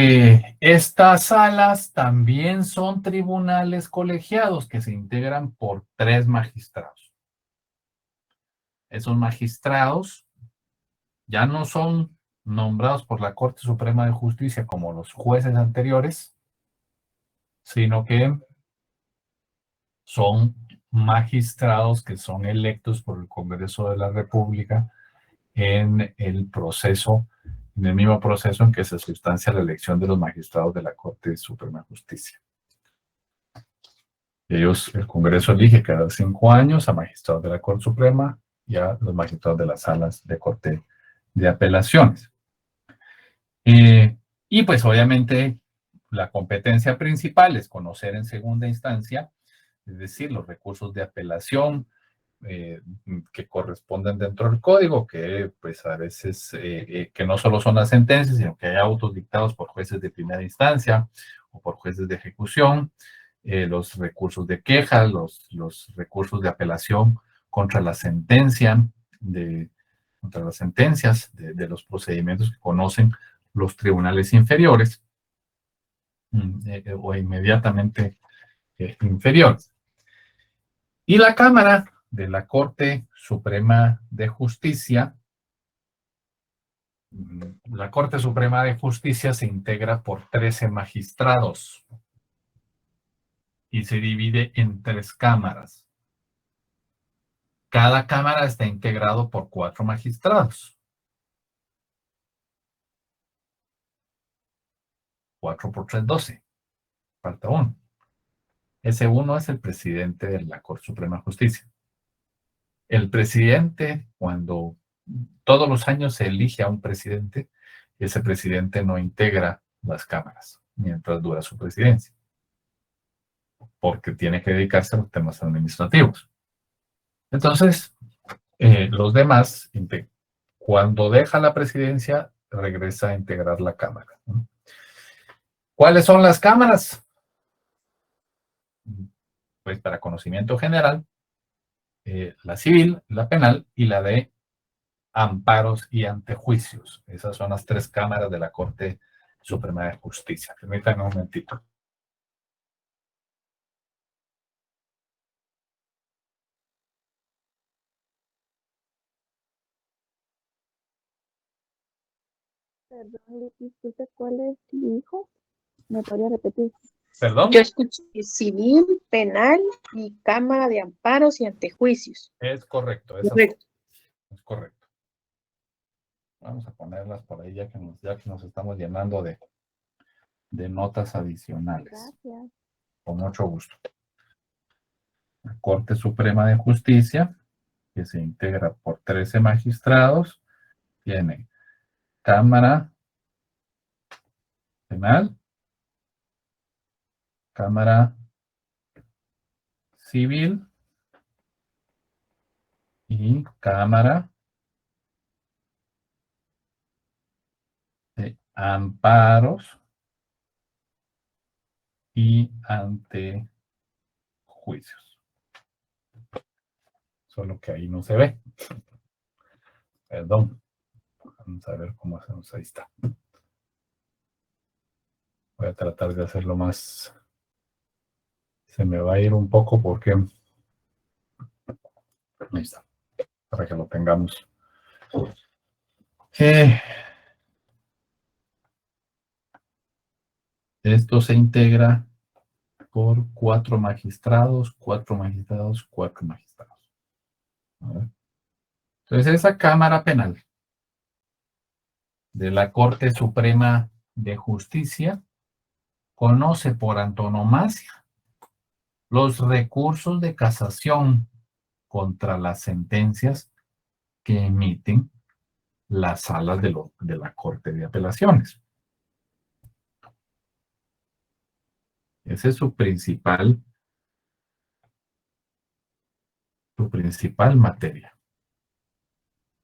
estas salas también son tribunales colegiados que se integran por 3 magistrados. Esos magistrados ya no son nombrados por la Corte Suprema de Justicia como los jueces anteriores, sino que son magistrados que son electos por el Congreso de la República en el proceso, en el mismo proceso en que se sustancia la elección de los magistrados de la Corte Suprema de Justicia. Ellos, el Congreso elige cada 5 años a magistrados de la Corte Suprema y a los magistrados de las salas de Corte de Apelaciones. Y pues obviamente la competencia principal es conocer en segunda instancia, es decir, los recursos de apelación que corresponden dentro del código, que pues a veces que no solo son las sentencias, sino que hay autos dictados por jueces de primera instancia o por jueces de ejecución, los recursos de queja, los recursos de apelación contra la sentencia, contra las sentencias de los procedimientos que conocen los tribunales inferiores o inmediatamente inferiores. Y la Cámara de la Corte Suprema de Justicia, la Corte Suprema de Justicia se integra por 13 magistrados y se divide en 3 cámaras. Cada cámara está integrado por 4 magistrados. 4 por 3, 12. Falta 1. Ese 1 es el presidente de la Corte Suprema de Justicia. El presidente, cuando todos los años se elige a un presidente, ese presidente no integra las cámaras mientras dura su presidencia, porque tiene que dedicarse a los temas administrativos. Entonces, los demás, cuando deja la presidencia, regresa a integrar la cámara, ¿no? ¿Cuáles son las cámaras? Pues para conocimiento general, la civil, la penal y la de amparos y antejuicios. Esas son las 3 cámaras de la Corte Suprema de Justicia. Permítanme un momentito. Perdón, disculpe, ¿cuál es tu hijo? ¿Me podría repetir? ¿Perdón? Yo escuché civil, penal y cámara de amparos y antejuicios. Es correcto. Correcto. Es correcto. Vamos a ponerlas por ahí ya que nos estamos llenando de notas adicionales. Gracias. Con mucho gusto. La Corte Suprema de Justicia, que se integra por 13 magistrados, tiene Cámara Penal, Cámara Civil y Cámara de Amparos y Antejuicios. Solo que ahí no se ve. Perdón. Vamos a ver cómo hacemos. Ahí está. Voy a tratar de hacerlo más. Se me va a ir un poco porque. Ahí está. Para que lo tengamos. Esto se integra por 4 magistrados, 4 magistrados, 4 magistrados. Entonces, esa Cámara Penal de la Corte Suprema de Justicia conoce por antonomasia los recursos de casación contra las sentencias que emiten las salas de la Corte de Apelaciones. Esa es su principal materia.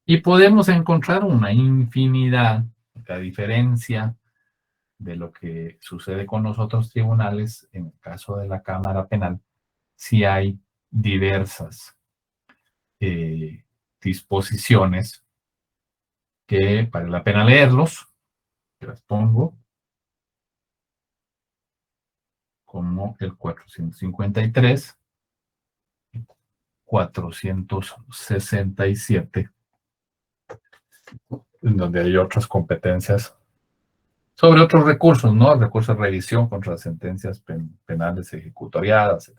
Y podemos encontrar una infinidad, a diferencia de lo que sucede con los otros tribunales, en el caso de la Cámara Penal, sí hay diversas disposiciones que vale la pena leerlos. Las pongo como el 453, 467, en donde hay otras competencias sobre otros recursos, ¿no? Recursos de revisión contra sentencias penales ejecutoriadas, etc.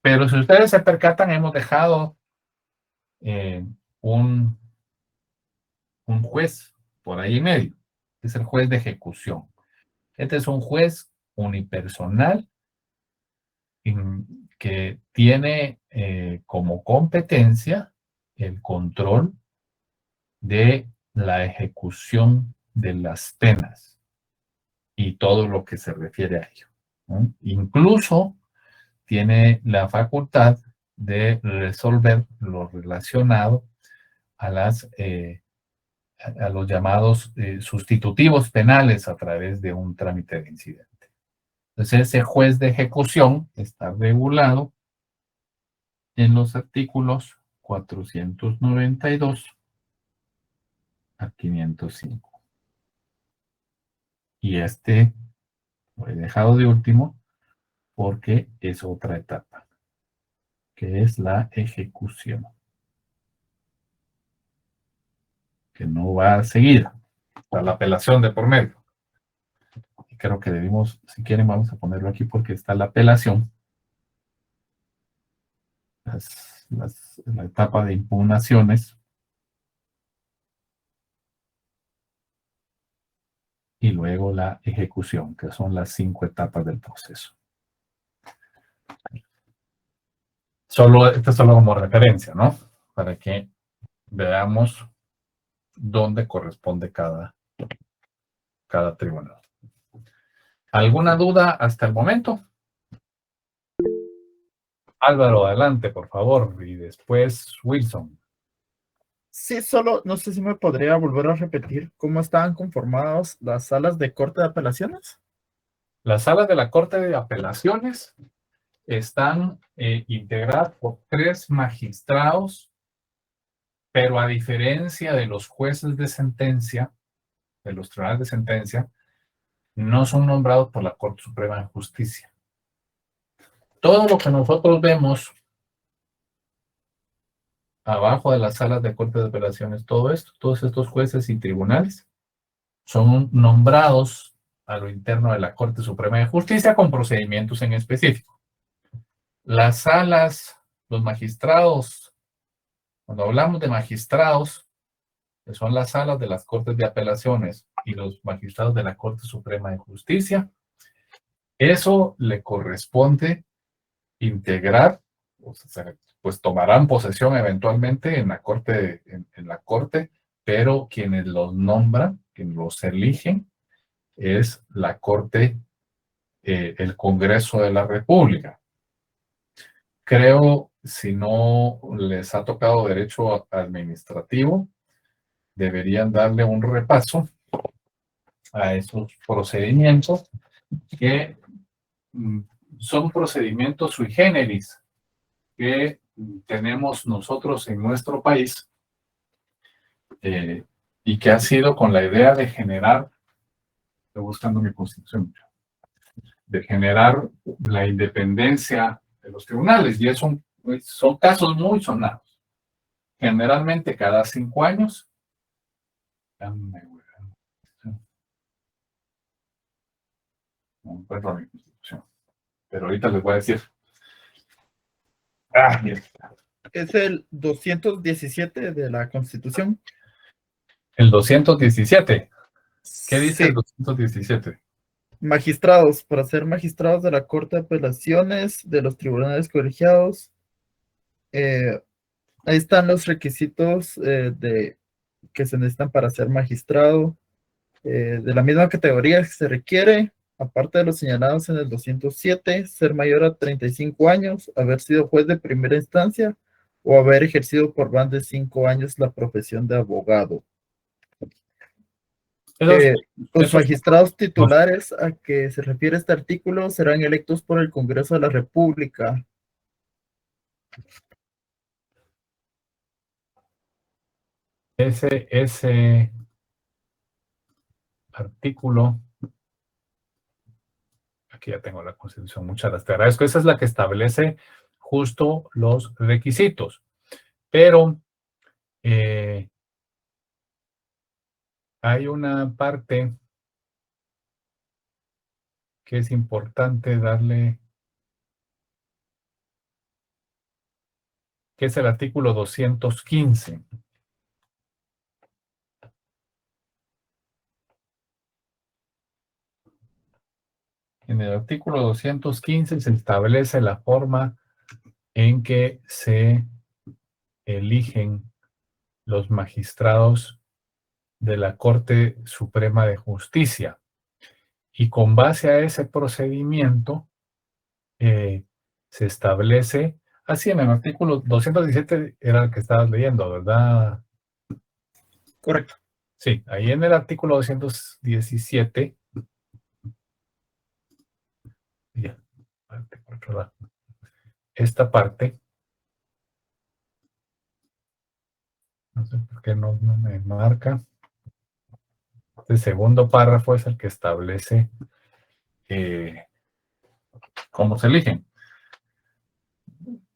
Pero si ustedes se percatan, hemos dejado un juez por ahí en medio, que es el juez de ejecución. Este es un juez unipersonal que tiene como competencia el control de la ejecución de las penas y todo lo que se refiere a ello, ¿no? Incluso tiene la facultad de resolver lo relacionado a los llamados sustitutivos penales a través de un trámite de incidente. Entonces, ese juez de ejecución está regulado en los artículos 492 a 505. Y este lo he dejado de último porque es otra etapa, que es la ejecución, que no va a seguir a la apelación de por medio. Y creo que debimos, si quieren, vamos a ponerlo aquí porque está la apelación. La etapa de impugnaciones y luego la ejecución, que son las 5 etapas del proceso. Esto es solo como referencia, ¿no? Para que veamos dónde corresponde cada tribunal. ¿Alguna duda hasta el momento? Álvaro, adelante, por favor, y después Wilson. Sí, solo no sé si me podría volver a repetir cómo estaban conformadas las salas de corte de apelaciones. Las salas de la Corte de Apelaciones están integradas por 3 magistrados, pero a diferencia de los jueces de sentencia, de los tribunales de sentencia, no son nombrados por la Corte Suprema de Justicia. Todo lo que nosotros vemos abajo de las salas de Corte de Apelaciones, todos estos jueces y tribunales son nombrados a lo interno de la Corte Suprema de Justicia con procedimientos en específico. Las salas, los magistrados, cuando hablamos de magistrados, que son las salas de las Cortes de Apelaciones y los magistrados de la Corte Suprema de Justicia, eso le corresponde integrar, pues tomarán posesión eventualmente en la Corte, pero quienes los nombran, quienes los eligen, es la Corte, el Congreso de la República. Creo, si no les ha tocado derecho administrativo, deberían darle un repaso a esos procedimientos que son procedimientos sui generis que tenemos nosotros en nuestro país y que ha sido con la idea de generar, estoy buscando mi constitución, de generar la independencia de los tribunales, y son casos muy sonados. Generalmente cada 5 años. No encuentro mi constitución, pero ahorita les voy a decir. Es el 217 de la Constitución. El 217. ¿Qué dice Sí. el 217? Magistrados, para ser magistrados de la Corte de Apelaciones, de los tribunales colegiados. Ahí están los requisitos que que se necesitan para ser magistrado. De la misma categoría que se requiere, aparte de los señalados en el 207, ser mayor a 35 años, haber sido juez de primera instancia o haber ejercido por más de 5 años la profesión de abogado. Los magistrados titulares a que se refiere este artículo serán electos por el Congreso de la República. Ese artículo, aquí ya tengo la Constitución, muchas gracias, te agradezco. Esa es la que establece justo los requisitos, pero hay una parte que es importante darle, que es el artículo 215. En el artículo 215 se establece la forma en que se eligen los magistrados de la Corte Suprema de Justicia. Y con base a ese procedimiento se establece, así en el artículo 217 era el que estabas leyendo, ¿verdad? Correcto. Sí, ahí en el artículo 217, ya, esta parte, no sé por qué no me marca. El segundo párrafo es el que establece cómo se eligen.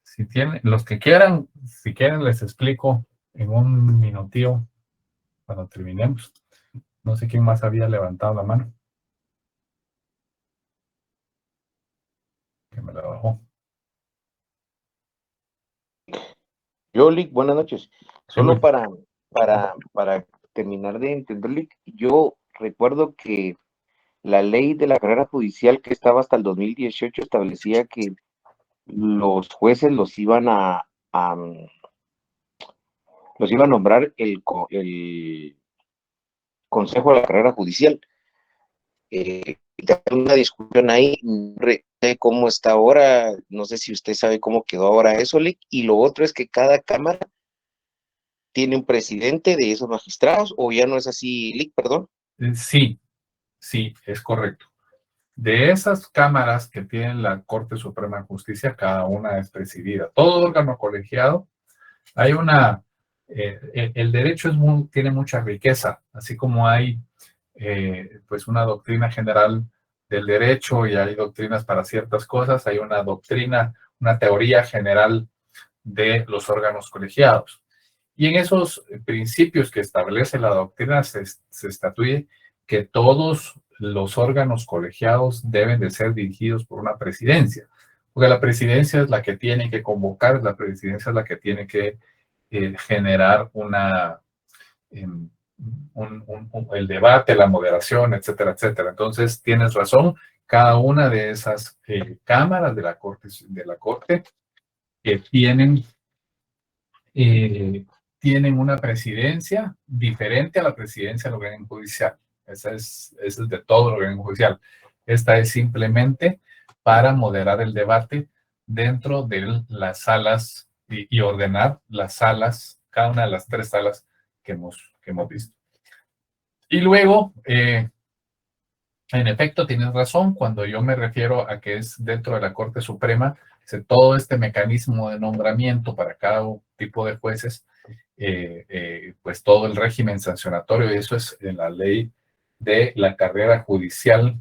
Si tienen, los que quieran, si quieren les explico en un minutillo cuando terminemos. No sé quién más había levantado la mano. Que me la bajó. Yo, Lick, buenas noches. Solo Sí, para terminar de entender, Lick, yo recuerdo que la ley de la carrera judicial que estaba hasta el 2018 establecía que los jueces los iban a nombrar el Consejo de la Carrera Judicial. Hay una discusión ahí, no sé cómo está ahora, no sé si usted sabe cómo quedó ahora eso, Lick, y lo otro es que cada cámara tiene un presidente de esos magistrados, o ya no es así, Lick, perdón. sí, es correcto. De esas cámaras que tienen la Corte Suprema de Justicia, cada una es presidida. Todo órgano colegiado, hay una, el derecho tiene mucha riqueza, así como hay pues una doctrina general del derecho y hay doctrinas para ciertas cosas, hay una doctrina, una teoría general de los órganos colegiados. Y en esos principios que establece la doctrina se estatuye que todos los órganos colegiados deben de ser dirigidos por una presidencia, porque la presidencia es la que tiene que convocar, la presidencia es la que tiene que generar el debate, la moderación, etcétera, etcétera. Entonces, tienes razón, cada una de esas cámaras de la Corte que tienen una presidencia diferente a la presidencia del organismo judicial. Esa es de todo el organismo judicial. Esta es simplemente para moderar el debate dentro de las salas y ordenar las salas, cada una de las 3 salas que hemos visto. Y luego, en efecto, tienes razón, cuando yo me refiero a que es dentro de la Corte Suprema, todo este mecanismo de nombramiento para cada tipo de jueces, pues todo el régimen sancionatorio, eso es en la ley de la carrera judicial,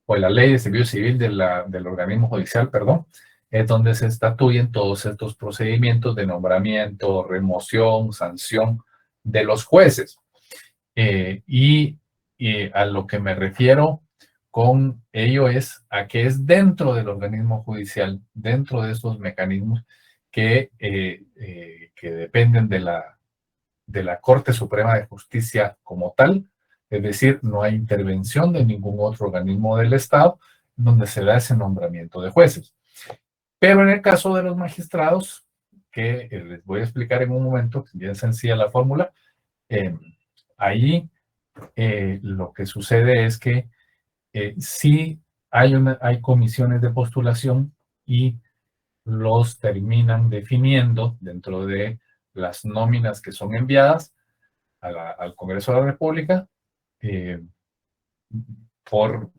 o en la ley de servicio civil del organismo judicial, perdón, es donde se estatuyen todos estos procedimientos de nombramiento, remoción, sanción de los jueces. Y a lo que me refiero con ello es a que es dentro del organismo judicial, dentro de esos mecanismos que dependen de la Corte Suprema de Justicia como tal, es decir, no hay intervención de ningún otro organismo del Estado donde se da ese nombramiento de jueces. Pero en el caso de los magistrados, que les voy a explicar en un momento, bien sencilla la fórmula, Ahí lo que sucede es que sí hay comisiones de postulación y los terminan definiendo dentro de las nóminas que son enviadas al Congreso de la República por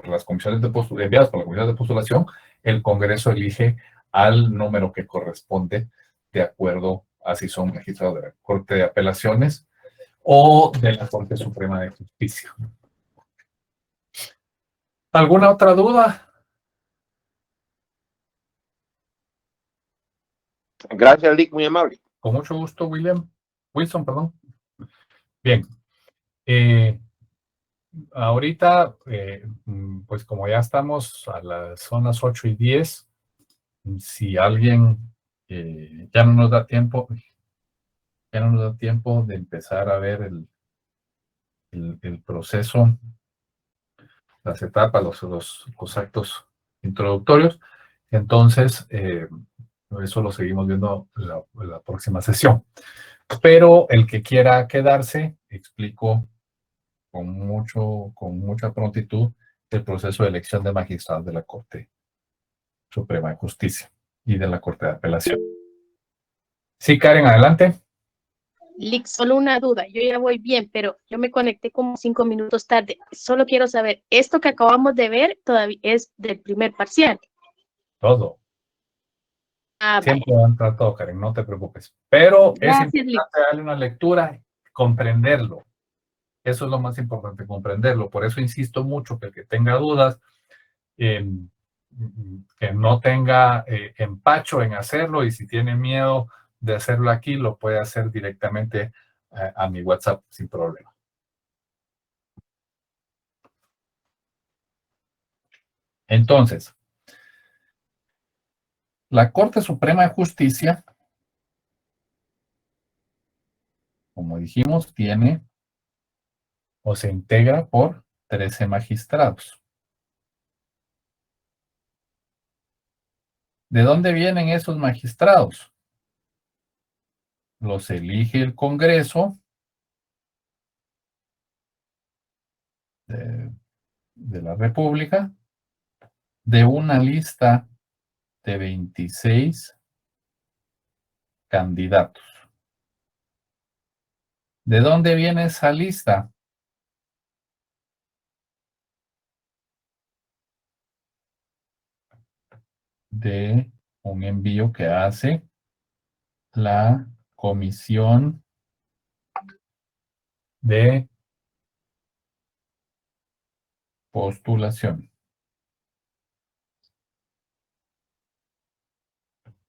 las comisiones de enviadas por la comisión de postulación. El Congreso elige al número que corresponde de acuerdo a si son magistrados de la Corte de Apelaciones o de la Corte Suprema de Justicia. ¿Alguna otra duda? Gracias, Lick, muy amable. Con mucho gusto, Wilson, perdón. Bien. Ahorita, pues como ya estamos son las 8:10, si alguien ya no nos da tiempo de empezar a ver el proceso, las etapas, los actos introductorios, entonces eso lo seguimos viendo la próxima sesión. Pero el que quiera quedarse, explico con mucha prontitud el proceso de elección de magistrados de la Corte Suprema de Justicia y de la Corte de Apelación. Sí, Karen, adelante. Lick, solo una duda, yo ya voy bien, pero yo me conecté como 5 minutos tarde. Solo quiero saber, ¿esto que acabamos de ver todavía es del primer parcial? Todo. Ah, Siempre va a entrar todo, Karen, no te preocupes. Pero gracias, es importante darle una lectura, comprenderlo. Eso es lo más importante, comprenderlo. Por eso insisto mucho que el que tenga dudas, que no tenga empacho en hacerlo, y si tiene miedo de hacerlo aquí, lo puede hacer directamente a mi WhatsApp sin problema. Entonces, la Corte Suprema de Justicia, como dijimos, tiene o se integra por 13 magistrados. ¿De dónde vienen esos magistrados? Los elige el Congreso de la República de una lista de 26 candidatos. ¿De dónde viene esa lista? De un envío que hace la Comisión de Postulación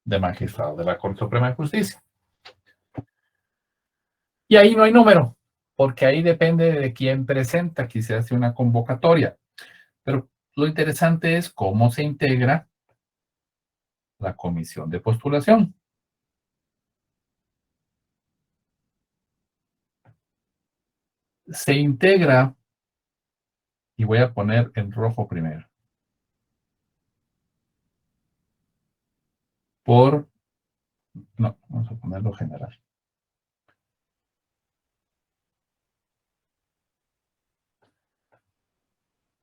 de magistrados de la Corte Suprema de Justicia. Y ahí no hay número, porque ahí depende de quién presenta, aquí se hace una convocatoria. Pero lo interesante es cómo se integra la Comisión de Postulación. Se integra, y voy a poner en rojo primero, no, vamos a ponerlo general.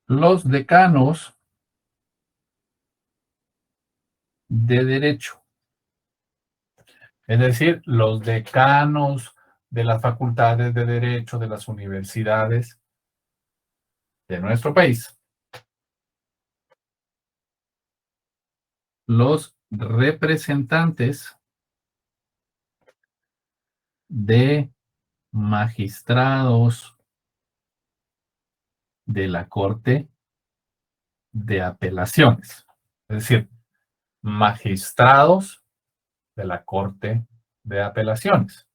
Los decanos de Derecho, es decir, los decanos de las facultades de Derecho de las universidades de nuestro país. Los representantes de magistrados de la Corte de Apelaciones, es decir, magistrados de la Corte de Apelaciones.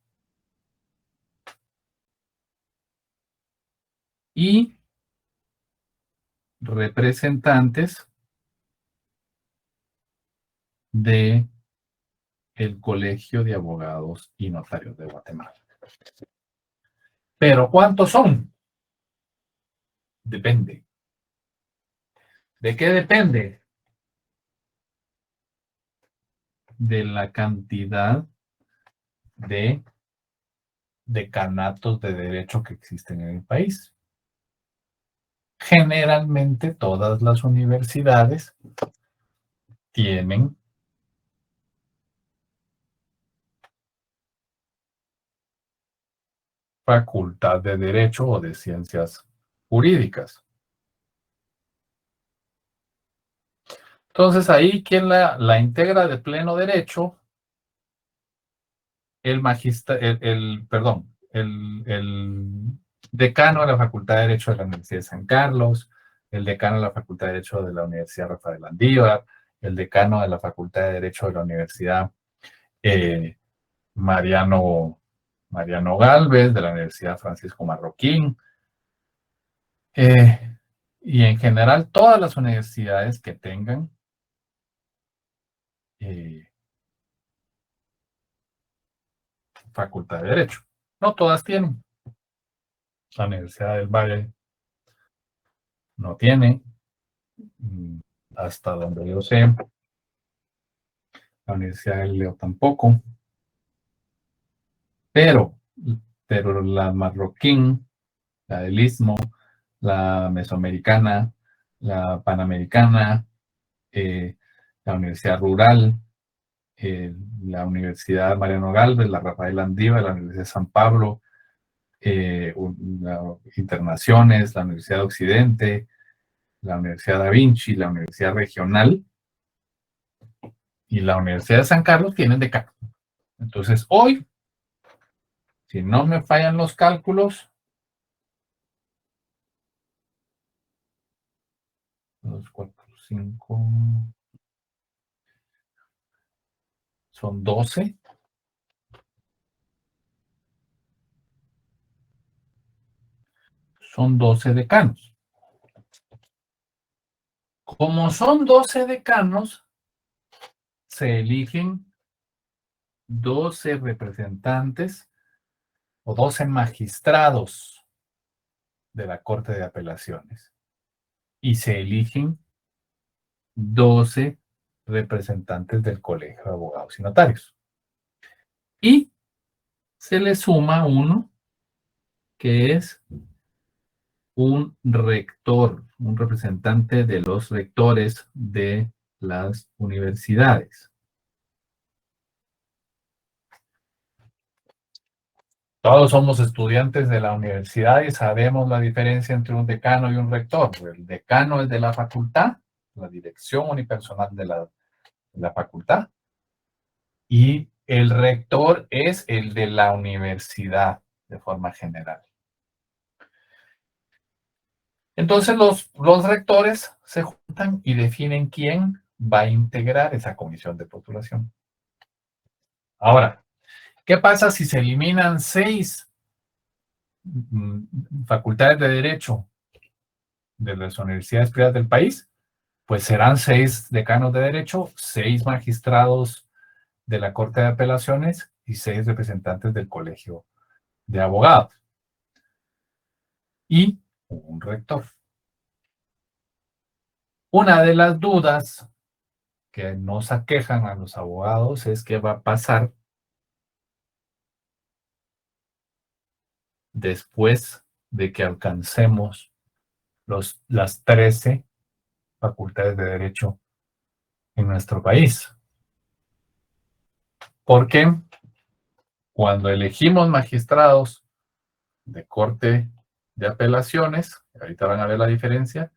Y representantes de el Colegio de Abogados y Notarios de Guatemala. Pero ¿cuántos son? Depende. ¿De qué depende? De la cantidad de decanatos de derecho que existen en el país. Generalmente todas las universidades tienen facultad de derecho o de ciencias jurídicas. Entonces ahí, ¿quién la integra de pleno derecho? El decano de la Facultad de Derecho de la Universidad de San Carlos, el decano de la Facultad de Derecho de la Universidad Rafael Landívar, el decano de la Facultad de Derecho de la Universidad Mariano Gálvez, de la Universidad Francisco Marroquín, y en general todas las universidades que tengan Facultad de Derecho. No todas tienen. La Universidad del Valle no tiene, hasta donde yo sé. La Universidad del Leo tampoco. Pero la Marroquín, la del Istmo, la Mesoamericana, la Panamericana, la Universidad Rural, la Universidad Mariano Gálvez, la Rafael Landívar, la Universidad de San Pablo, Internaciones, la Universidad de Occidente, la Universidad Da Vinci, la Universidad Regional y la Universidad de San Carlos tienen decano. Entonces, hoy, si no me fallan los cálculos, 2, 4, 5, son 12. Son 12 decanos. Como son 12 decanos, se eligen 12 representantes o 12 magistrados de la Corte de Apelaciones. Y se eligen 12 representantes del Colegio de Abogados y Notarios. Y se le suma uno que es un rector, un representante de los rectores de las universidades. Todos somos estudiantes de la universidad y sabemos la diferencia entre un decano y un rector. El decano es de la facultad, la dirección unipersonal de la facultad, y el rector es el de la universidad de forma general. Entonces los rectores se juntan y definen quién va a integrar esa comisión de postulación. Ahora, ¿qué pasa si se eliminan 6 facultades de derecho de las universidades privadas del país? Pues serán 6 decanos de derecho, 6 magistrados de la Corte de Apelaciones y 6 representantes del Colegio de Abogados. Y un rector. Una de las dudas que nos aquejan a los abogados es qué va a pasar después de que alcancemos las 13 facultades de derecho en nuestro país. Porque cuando elegimos magistrados de Corte de Apelaciones, ahorita van a ver la diferencia,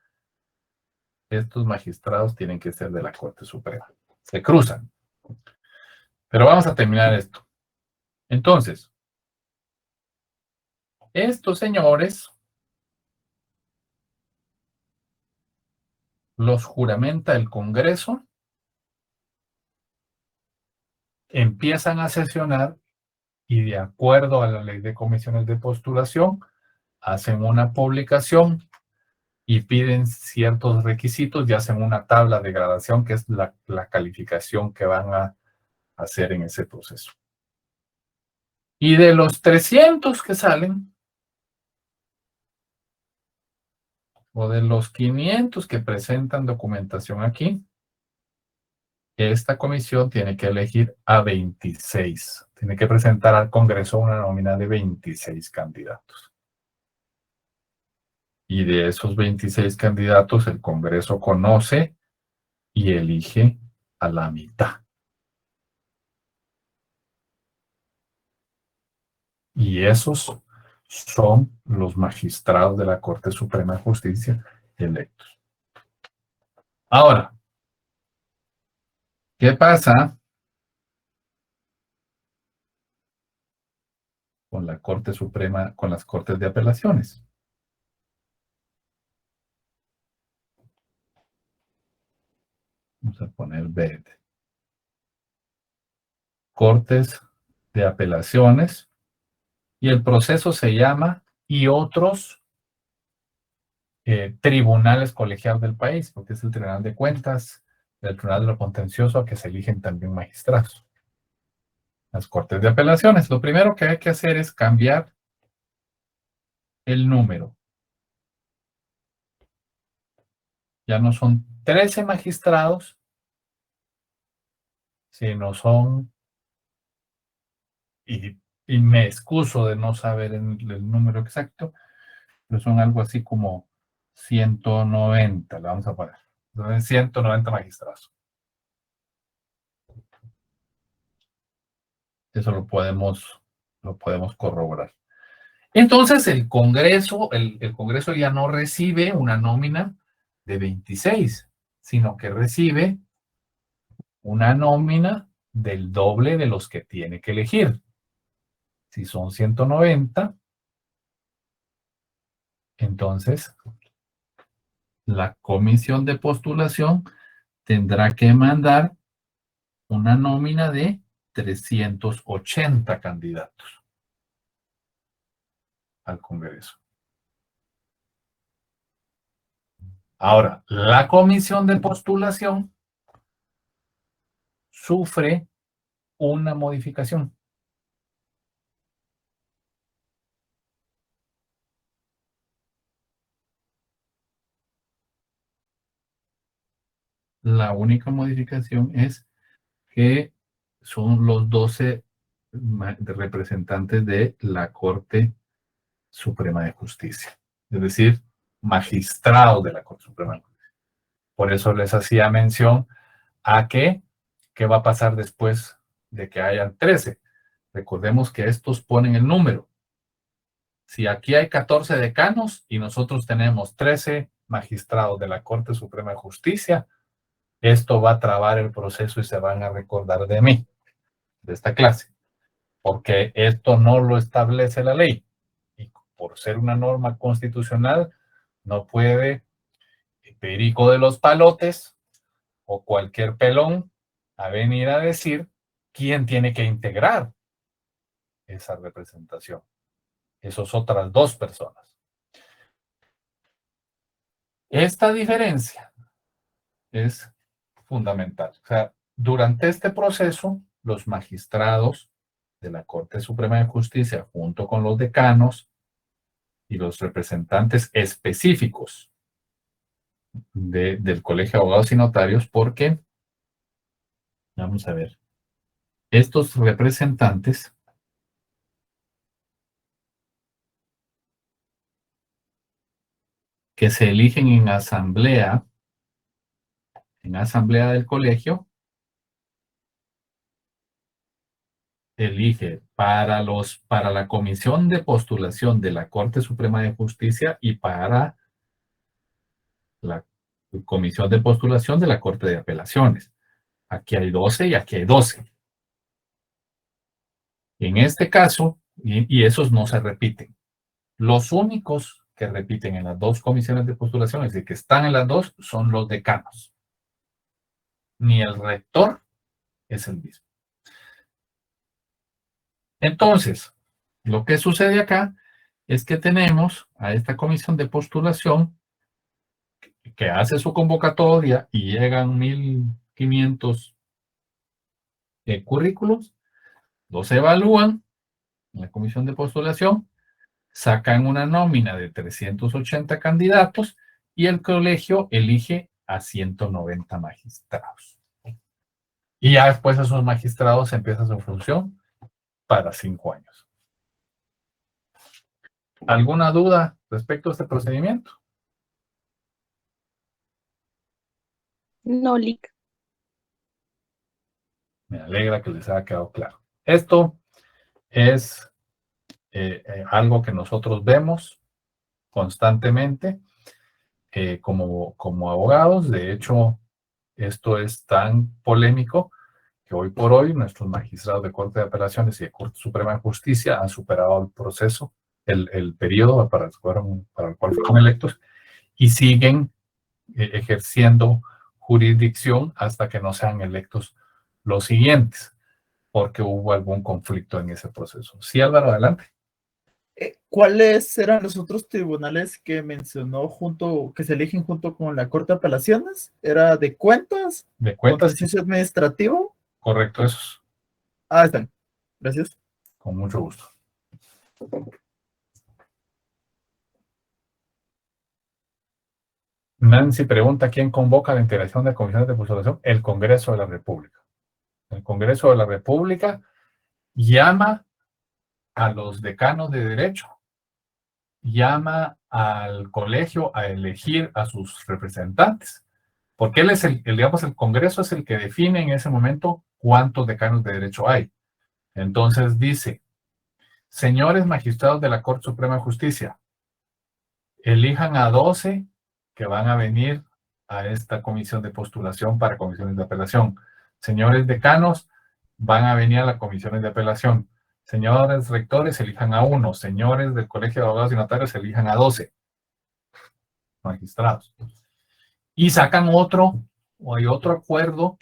estos magistrados tienen que ser de la Corte Suprema. Se cruzan. Pero vamos a terminar esto. Entonces, estos señores los juramenta el Congreso, empiezan a sesionar y de acuerdo a la ley de comisiones de postulación, hacen una publicación y piden ciertos requisitos y hacen una tabla de gradación que es la calificación que van a hacer en ese proceso. Y de los 300 que salen, o de los 500 que presentan documentación aquí, esta comisión tiene que elegir a 26 tiene que presentar al Congreso una nómina de 26 candidatos. Y de esos 26 candidatos, el Congreso conoce y elige a la mitad. Y esos son los magistrados de la Corte Suprema de Justicia electos. Ahora, ¿qué pasa con la Corte Suprema, con las Cortes de Apelaciones? Vamos a poner verde. Cortes de Apelaciones. Y el proceso se llama y otros tribunales colegiados del país, porque es el Tribunal de Cuentas, el Tribunal de lo Contencioso, a que se eligen también magistrados. Las Cortes de Apelaciones. Lo primero que hay que hacer es cambiar el número. Ya no son 13 magistrados, sino son, y me excuso de no saber el número exacto, pero son algo así como 190, le vamos a poner. Entonces, 190 magistrados. Eso lo podemos corroborar. Entonces, el Congreso ya no recibe una nómina de 26, sino que recibe una nómina del doble de los que tiene que elegir. Si son 190, entonces la comisión de postulación tendrá que mandar una nómina de 380 candidatos al Congreso. Ahora, la comisión de postulación sufre una modificación. La única modificación es que son los 12 representantes de la Corte Suprema de Justicia, es decir, magistrados de la Corte Suprema de Justicia. Por eso les hacía mención a qué va a pasar después de que hayan 13. Recordemos que estos ponen el número. Si aquí hay 14 decanos y nosotros tenemos 13 magistrados de la Corte Suprema de Justicia, esto va a trabar el proceso y se van a recordar de mí, de esta clase, porque esto no lo establece la ley. Y por ser una norma constitucional, no puede Perico de los Palotes o cualquier pelón a venir a decir quién tiene que integrar esa representación. Esas otras dos personas. Esta diferencia es fundamental. O sea, durante este proceso, los magistrados de la Corte Suprema de Justicia, junto con los decanos y los representantes específicos del Colegio de Abogados y Notarios, porque, vamos a ver, estos representantes que se eligen en asamblea del colegio, elige para la comisión de postulación de la Corte Suprema de Justicia y para la comisión de postulación de la Corte de Apelaciones. Aquí hay 12 y aquí hay 12. En este caso, y esos no se repiten. Los únicos que repiten en las dos comisiones de postulación, es decir, que están en las dos, son los decanos. Ni el rector es el mismo. Entonces, lo que sucede acá es que tenemos a esta comisión de postulación que hace su convocatoria y llegan 1,500 currículos, los evalúan en la comisión de postulación, sacan una nómina de 380 candidatos y el colegio elige a 190 magistrados. Y ya después esos magistrados empiezan su función para 5 años. ¿Alguna duda respecto a este procedimiento? No, Lick. Me alegra que les haya quedado claro. Esto es algo que nosotros vemos constantemente como abogados. De hecho, esto es tan polémico que hoy por hoy nuestros magistrados de Corte de Apelaciones y de Corte Suprema de Justicia han superado el proceso, el periodo para el cual fueron electos, y siguen ejerciendo jurisdicción hasta que no sean electos los siguientes, porque hubo algún conflicto en ese proceso. Sí, Álvaro, adelante. ¿Cuáles eran los otros tribunales que mencionó que se eligen junto con la Corte de Apelaciones? ¿Era de cuentas? De cuentas. ¿Contencioso administrativo? Correcto, esos. Están. Gracias. Con mucho gusto. Nancy pregunta, ¿quién convoca la integración de comisiones de postulación? El Congreso de la República. El Congreso de la República llama a los decanos de derecho, llama al colegio a elegir a sus representantes, porque él es digamos, el Congreso es el que define en ese momento cuántos decanos de derecho hay. Entonces dice, señores magistrados de la Corte Suprema de Justicia, elijan a 12 que van a venir a esta comisión de postulación para comisiones de apelación. Señores decanos, van a venir a las comisiones de apelación. Señores rectores, elijan a 1. Señores del Colegio de Abogados y Notarios, elijan a 12 magistrados. Y sacan otro, o hay otro acuerdo.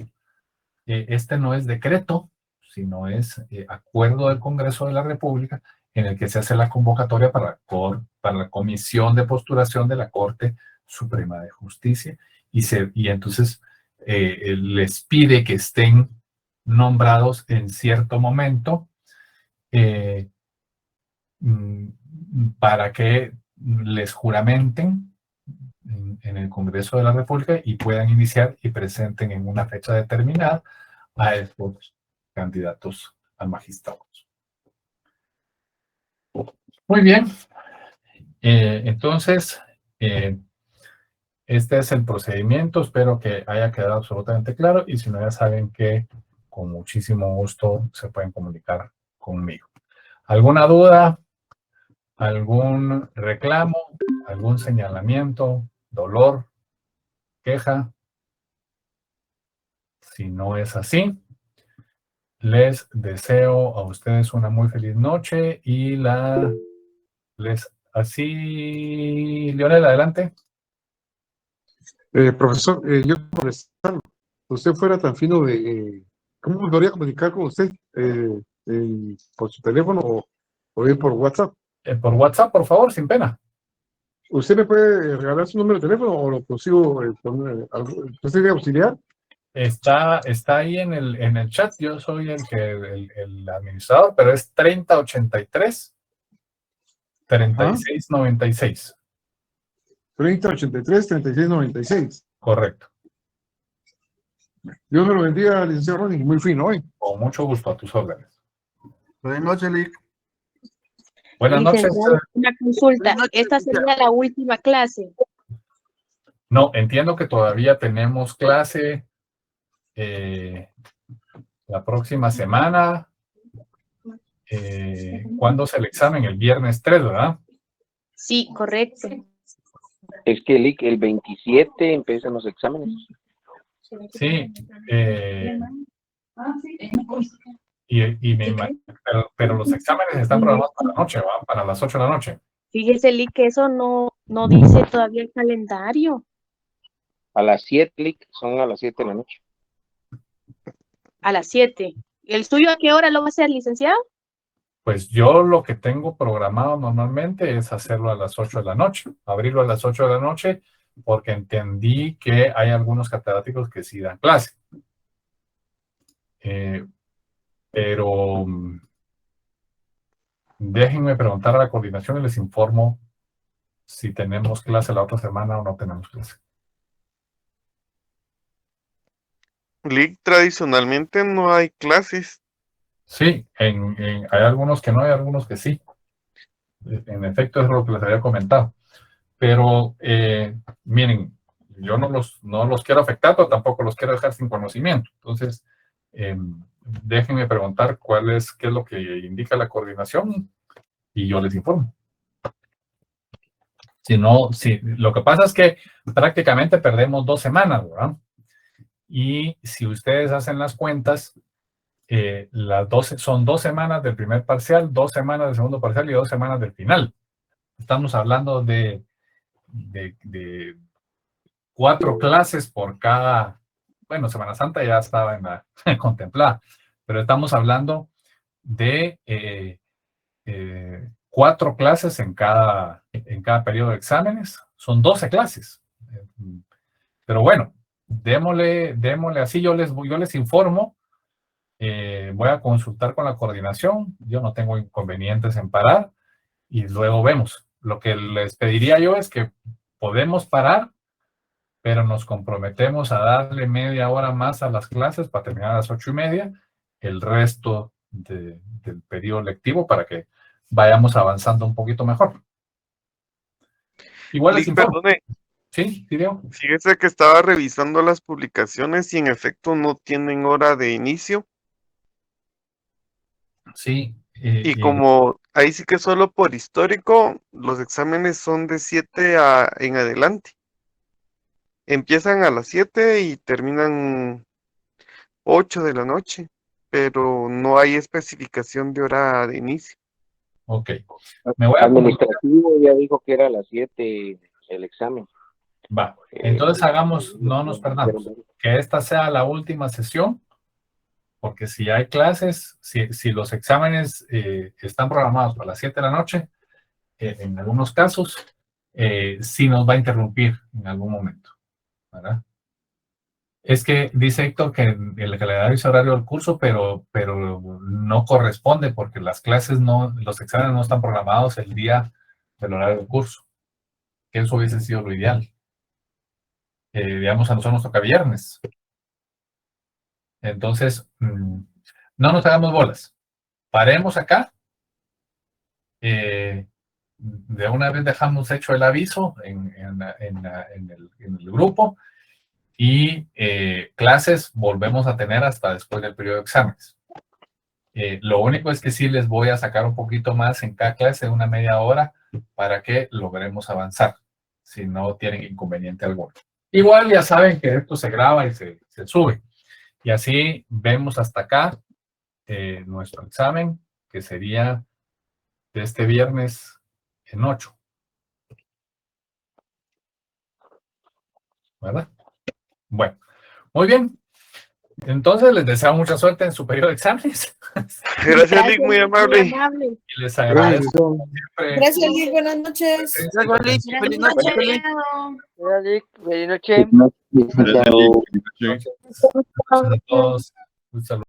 Este no es decreto, sino es acuerdo del Congreso de la República, en el que se hace la convocatoria para la comisión de postulación de la Corte Suprema de Justicia, y entonces les pide que estén nombrados en cierto momento para que les juramenten en el Congreso de la República y puedan iniciar y presenten en una fecha determinada a estos candidatos a magistrados. Muy bien. Entonces, este es el procedimiento. Espero que haya quedado absolutamente claro, y si no, ya saben que con muchísimo gusto se pueden comunicar conmigo. ¿Alguna duda? ¿Algún reclamo? ¿Algún señalamiento? ¿Dolor? ¿Queja? Si no es así, les deseo a ustedes una muy feliz noche y Leonel, adelante. Profesor, yo usted fuera tan fino ¿cómo me podría comunicar con usted? ¿Por su teléfono o bien por WhatsApp? Por WhatsApp, por favor, sin pena. ¿Usted me puede regalar su número de teléfono o lo consigo ¿usted tiene auxiliar? Está ahí en el chat. Yo soy el administrador, pero es 3083 3696. 3083 3696. Correcto. Dios me lo bendiga, licenciado Ronnie, muy fino hoy. Con mucho gusto, a tus órdenes. Buenas noches, Lick. Buenas noches. Una consulta. ¿Esta sería la última clase? No, entiendo que todavía tenemos clase la próxima semana. ¿Cuándo es el examen? El viernes 3, ¿verdad? Sí, correcto. Es que el 27 empiezan los exámenes. Sí. Pero los exámenes están programados para la noche, ¿va? Para las 8 de la noche. Fíjese, Lick, que eso no dice todavía el calendario. A las 7, Lick, son a las 7 de la noche. A las 7. ¿El suyo a qué hora lo va a hacer, licenciado? Pues yo lo que tengo programado normalmente es hacerlo a las 8 de la noche, abrirlo a las 8 de la noche, porque entendí que hay algunos catedráticos que sí dan clase. Pero déjenme preguntar a la coordinación y les informo si tenemos clase la otra semana o no tenemos clase. Lick, tradicionalmente no hay clases. Sí, hay algunos que no, hay algunos que sí. En efecto, es lo que les había comentado. Pero, miren, yo no los quiero afectar, pero tampoco los quiero dejar sin conocimiento. Entonces, déjenme preguntar qué es lo que indica la coordinación y yo les informo. Si no, lo que pasa es que prácticamente perdemos 2 semanas, ¿verdad? Y si ustedes hacen las cuentas, son 2 semanas del primer parcial, 2 semanas del segundo parcial y 2 semanas del final. Estamos hablando de 4 clases por cada, bueno, Semana Santa ya estaba en la contemplada, pero estamos hablando de 4 clases en cada periodo de exámenes. Son 12 clases. Pero bueno, démosle así, yo les informo. Voy a consultar con la coordinación. Yo no tengo inconvenientes en parar y luego vemos. Lo que les pediría yo es que podemos parar, pero nos comprometemos a darle media hora más a las clases para terminar a las 8:30, el resto del periodo lectivo para que vayamos avanzando un poquito mejor. Igual les informo. Perdone, Sí, Diego. fíjese que estaba revisando las publicaciones y en efecto no tienen hora de inicio. Sí. Y como ahí sí que solo por histórico, los exámenes son de 7 en adelante. Empiezan a las 7 y terminan 8 de la noche, pero no hay especificación de hora de inicio. Ok. Me voy a Administrativo ya dijo que era a las 7 el examen. Va. Entonces no nos perdamos. Que esta sea la última sesión, porque si hay clases, si los exámenes están programados para las 7 de la noche, en algunos casos, sí nos va a interrumpir en algún momento, ¿verdad? Es que dice Héctor que el calendario es horario del curso, pero no corresponde porque los exámenes no están programados el día del horario del curso. Que eso hubiese sido lo ideal. Digamos, a nosotros nos toca viernes. Entonces, no nos hagamos bolas. Paremos acá. De una vez dejamos hecho el aviso en el grupo y clases volvemos a tener hasta después del periodo de exámenes. Lo único es que sí les voy a sacar un poquito más en cada clase, una media hora, para que logremos avanzar, si no tienen inconveniente alguno. Igual ya saben que esto se graba y se sube. Y así vemos hasta acá nuestro examen, que sería de este viernes en 8. ¿Verdad? Bueno, muy bien. Entonces les deseo mucha suerte en su periodo de exámenes. Gracias, Lick, muy amable. Y les agradezco siempre. Gracias, Lick, buenas noches. Gracias, Lick. Feliz noche. Gracias, Lick. Buenas noches. Gracias a todos. Un saludo.